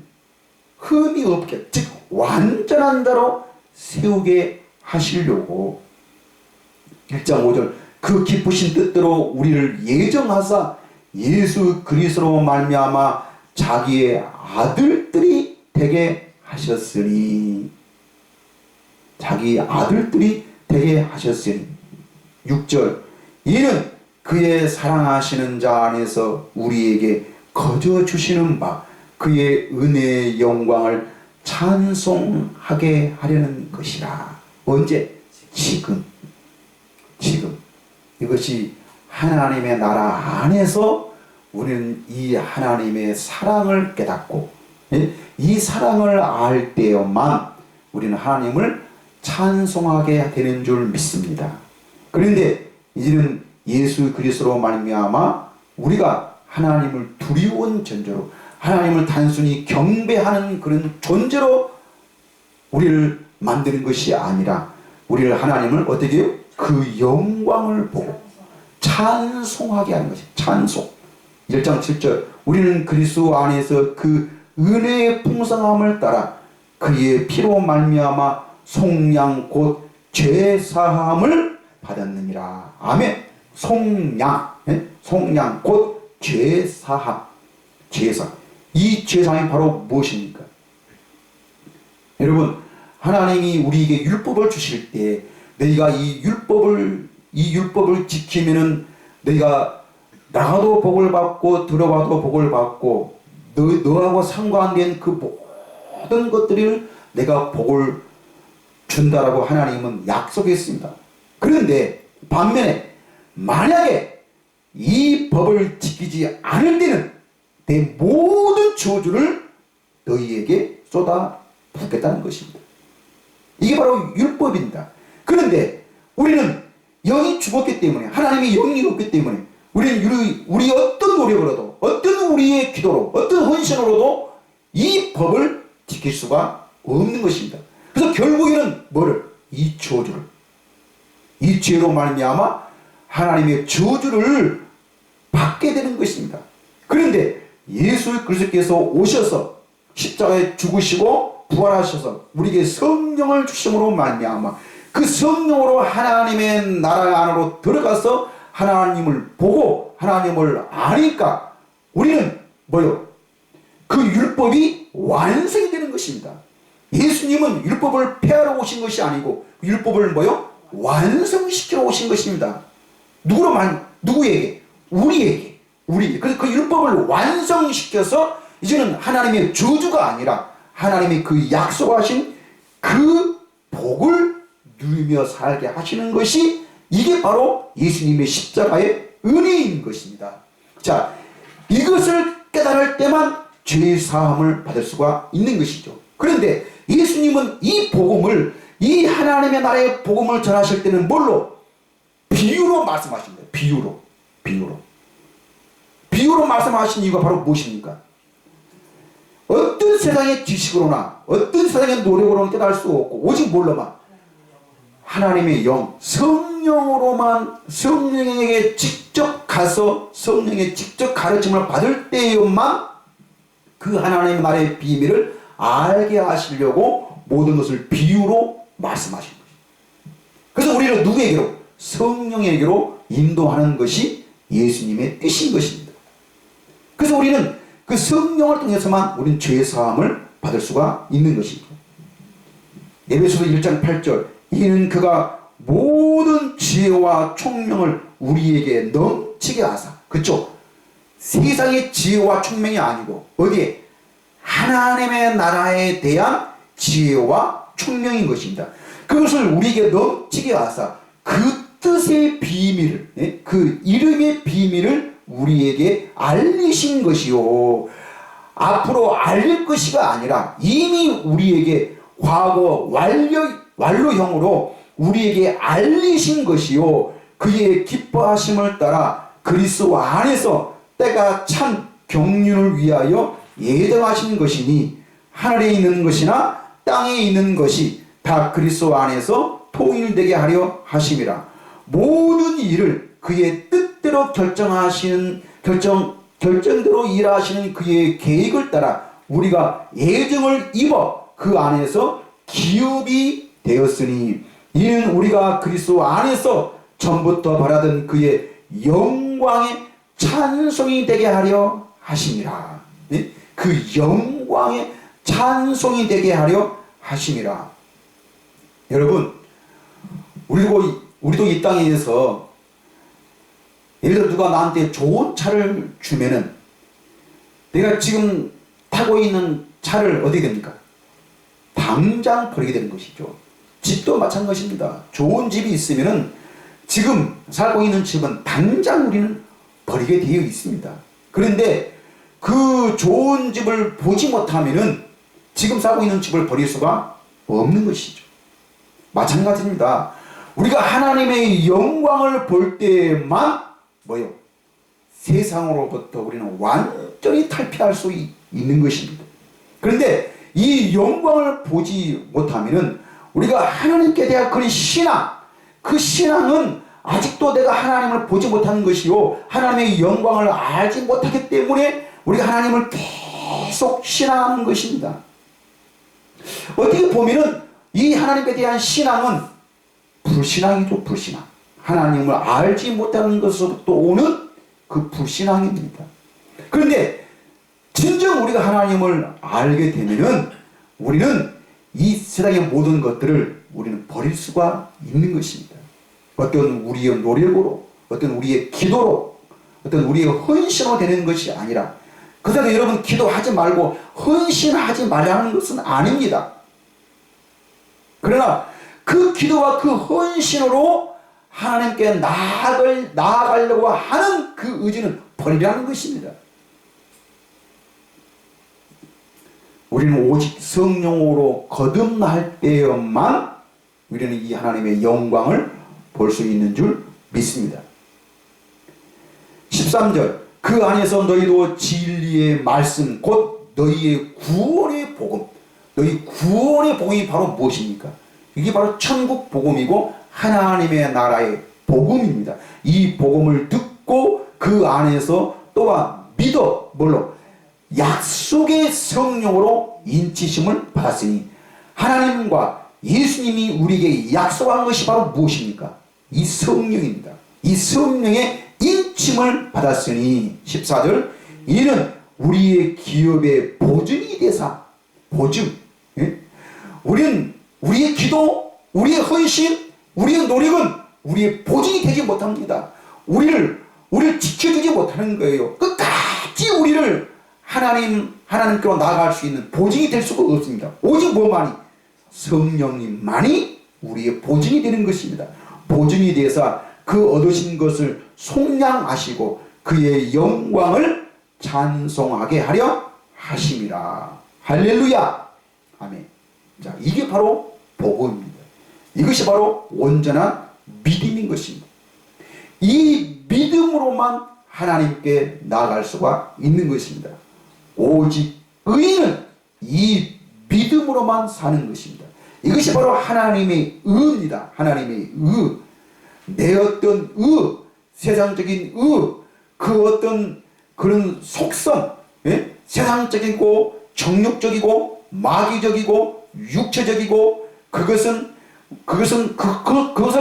흠이 없게, 즉 완전한 자로 세우게 하시려고 1장 5절 그 기쁘신 뜻대로 우리를 예정하사 예수 그리스도로 말미암아 자기의 아들들이 되게 하셨으니, 자기 아들들이 되게 하셨으니. 6절 이는 그의 사랑하시는 자 안에서 우리에게 거저 주시는 바 그의 은혜의 영광을 찬송하게 하려는 것이라. 언제? 지금. 이것이 하나님의 나라 안에서 우리는 이 하나님의 사랑을 깨닫고 이 사랑을 알 때에만 우리는 하나님을 찬송하게 되는 줄 믿습니다. 그런데 이제는 예수 그리스도로 말미암아 우리가 하나님을 두려운 존재로, 하나님을 단순히 경배하는 그런 존재로 우리를 만드는 것이 아니라 우리를 하나님을 어떻게 해요? 그 영광을 보고 찬송하게 하는 것이 찬송. 1장 7절 우리는 그리스도 안에서 그 은혜의 풍성함을 따라 그의 피로 말미암아 속량 곧 죄사함을 받았느니라. 아멘. 속량 곧 죄사함. 이 죄사함이 바로 무엇입니까? 여러분, 하나님이 우리에게 율법을 주실 때 너희가 이 율법을 지키면은 너희가 나가도 복을 받고 들어와도 복을 받고 너하고 상관된 그 모든 것들을 내가 복을 준다라고 하나님은 약속했습니다. 그런데 반면에 만약에 이 법을 지키지 않을 때는 내 모든 저주를 너희에게 쏟아 붓겠다는 것입니다. 이게 바로 율법입니다. 그런데 우리는 영이 죽었기 때문에, 하나님의 영이 없기 때문에 우리는 우리 어떤 노력으로도, 어떤 우리의 기도로, 어떤 헌신으로도 이 법을 지킬 수가 없는 것입니다. 그래서 결국에는 뭐를? 이 저주를, 이 죄로 말미암아 하나님의 저주를 받게 되는 것입니다. 그런데 예수 그리스도께서 오셔서 십자가에 죽으시고 부활하셔서 우리에게 성령을 주심으로 말미암아 그 성령으로 하나님의 나라 안으로 들어가서 하나님을 보고 하나님을 아니까 우리는 뭐요? 그 율법이 완성이 되는 것입니다. 예수님은 율법을 폐하러 오신 것이 아니고 율법을 뭐요? 완성시키러 오신 것입니다. 누구에게? 우리에게. 그래서 그 율법을 완성시켜서 이제는 하나님의 저주가 아니라 하나님의 그 약속하신 그 복을 누리며 살게 하시는 것이, 이게 바로 예수님의 십자가의 은혜인 것입니다. 자, 이것을 깨달을 때만 죄 사함을 받을 수가 있는 것이죠. 그런데 예수님은 이 복음을, 이 하나님의 나라의 복음을 전하실 때는 뭘로? 비유로 말씀하십니다. 비유로 말씀하신 이유가 바로 무엇입니까? 어떤 세상의 지식으로나 어떤 세상의 노력으로는 깨달을 수 없고 오직 뭘로만? 하나님의 영, 성령으로만, 성령에게 직접 가서 성령의 직접 가르침을 받을 때에만 그 하나님의 나라의 비밀을 알게 하시려고 모든 것을 비유로 말씀하신 거예요. 그래서 우리를 누구에게로? 성령에게로 인도하는 것이 예수님의 뜻인 것입니다. 그래서 우리는 그 성령을 통해서만 우리는 죄 사함을 받을 수가 있는 것이죠. 에베소서 1장 8절, 이는 그가 모든 지혜와 총명을 우리에게 넘치게 하사, 그쵸? 세상의 지혜와 총명이 아니고 어디에? 하나님의 나라에 대한 지혜와 총명인 것입니다. 그것을 우리에게 넘치게 하사 그 뜻의 비밀을, 그 이름의 비밀을 우리에게 알리신 것이요, 앞으로 알릴 것이가 아니라 이미 우리에게 과거 완료형으로 우리에게 알리신 것이요, 그의 기뻐하심을 따라 그리스도 안에서 때가 찬 경륜을 위하여 예정하신 것이니 하늘에 있는 것이나 땅에 있는 것이 다 그리스도 안에서 통일되게 하려 하심이라. 모든 일을 그의 뜻대로 결정대로 일하시는 그의 계획을 따라 우리가 예정을 입어 그 안에서 기업이 되었으니 이는 우리가 그리스도 안에서 전부터 바라던 그의 영광의 찬송이 되게 하려 하심이라. 그 영광의 찬송이 되게 하려 하심이라. 여러분, 우리도 이 땅에서 예를 들어 누가 나한테 좋은 차를 주면은 내가 지금 타고 있는 차를 어떻게 됩니까? 당장 버리게 되는 것이죠. 집도 마찬가지입니다. 좋은 집이 있으면은 지금 살고 있는 집은 당장 우리는 버리게 되어 있습니다. 그런데 그 좋은 집을 보지 못하면은 지금 살고 있는 집을 버릴 수가 없는 것이죠. 마찬가지입니다. 우리가 하나님의 영광을 볼 때만 뭐요? 세상으로부터 우리는 완전히 탈피할 수 있는 것입니다. 그런데 이 영광을 보지 못하면은 우리가 하나님께 대한 그 신앙, 그 신앙은 아직도 내가 하나님을 보지 못하는 것이요, 하나님의 영광을 알지 못하기 때문에 우리가 하나님을 계속 신앙하는 것입니다. 어떻게 보면은 이 하나님께 대한 신앙은 불신앙이죠. 불신앙. 하나님을 알지 못하는 것으로부터 오는 그 불신앙입니다. 그런데 진정 우리가 하나님을 알게 되면은 우리는 이 세상의 모든 것들을 우리는 버릴 수가 있는 것입니다. 어떤 우리의 노력으로, 어떤 우리의 기도로, 어떤 우리의 헌신으로 되는 것이 아니라, 그래도 여러분 기도하지 말고 헌신하지 말라는 것은 아닙니다. 그러나 그 기도와 그 헌신으로 하나님께 나아가려고 하는 그 의지는 버리라는 것입니다. 우리는 오직 성령으로 거듭날 때에만 우리는 이 하나님의 영광을 볼 수 있는 줄 믿습니다. 13절, 그 안에서 너희도 진리의 말씀 곧 너희의 구원의 복음. 너희 구원의 복음이 바로 무엇입니까? 이게 바로 천국 복음이고 하나님의 나라의 복음입니다. 이 복음을 듣고 그 안에서 또한 믿어 뭘로? 약속의 성령으로 인치심을 받았으니, 하나님과 예수님이 우리에게 약속한 것이 바로 무엇입니까? 이 성령입니다. 이 성령의 인침을 받았으니, 14절, 이는 우리의 기업의 보증이 되사. 보증. 예? 우리는 우리의 기도, 우리의 헌신, 우리의 노력은 우리의 보증이 되지 못합니다. 우리를 지켜주지 못하는 거예요. 끝까지 우리를 하나님께로 나아갈 수 있는 보증이 될 수가 없습니다. 오직 뭐만이? 성령님만이 우리의 보증이 되는 것입니다. 보증이 돼서 그 얻으신 것을 속량하시고 그의 영광을 찬송하게 하려 하심이라. 할렐루야. 아멘. 자, 이게 바로 복음입니다. 이것이 바로 온전한 믿음인 것입니다. 이 믿음으로만 하나님께 나아갈 수가 있는 것입니다. 오직 의인은 이 믿음으로만 사는 것입니다. 이것이 바로 하나님의 의입니다. 하나님의 의. 내 어떤 의, 세상적인 의, 그 어떤 그런 속성, 예? 세상적이고 정욕적이고 마귀적이고 육체적이고 그것을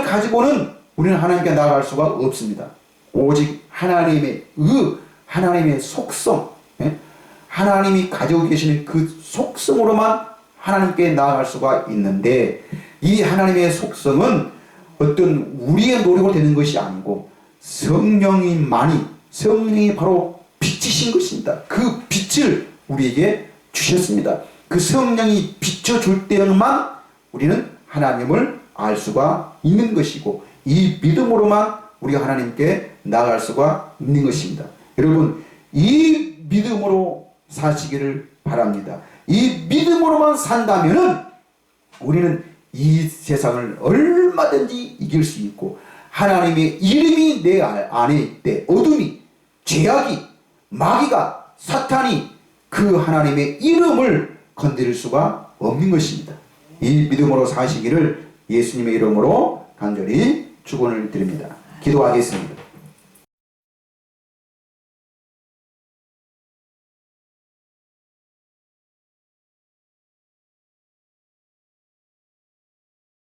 가지고는 우리는 하나님께 나아갈 수가 없습니다. 오직 하나님의 의, 하나님의 속성, 예? 하나님이 가지고 계시는 그 속성으로만 하나님께 나아갈 수가 있는데, 이 하나님의 속성은 어떤 우리의 노력으로 되는 것이 아니고 성령이 바로 빛이신 것입니다. 그 빛을 우리에게 주셨습니다. 그 성령이 비춰줄 때만 우리는 하나님을 알 수가 있는 것이고, 이 믿음으로만 우리가 하나님께 나아갈 수가 있는 것입니다. 여러분, 이 믿음으로 사시기를 바랍니다. 이 믿음으로만 산다면은 우리는 이 세상을 얼마든지 이길 수 있고, 하나님의 이름이 내 안에 있대 어둠이, 죄악이, 마귀가, 사탄이 그 하나님의 이름을 건드릴 수가 없는 것입니다. 이 믿음으로 사시기를 예수님의 이름으로 간절히 축원을 드립니다. 기도하겠습니다.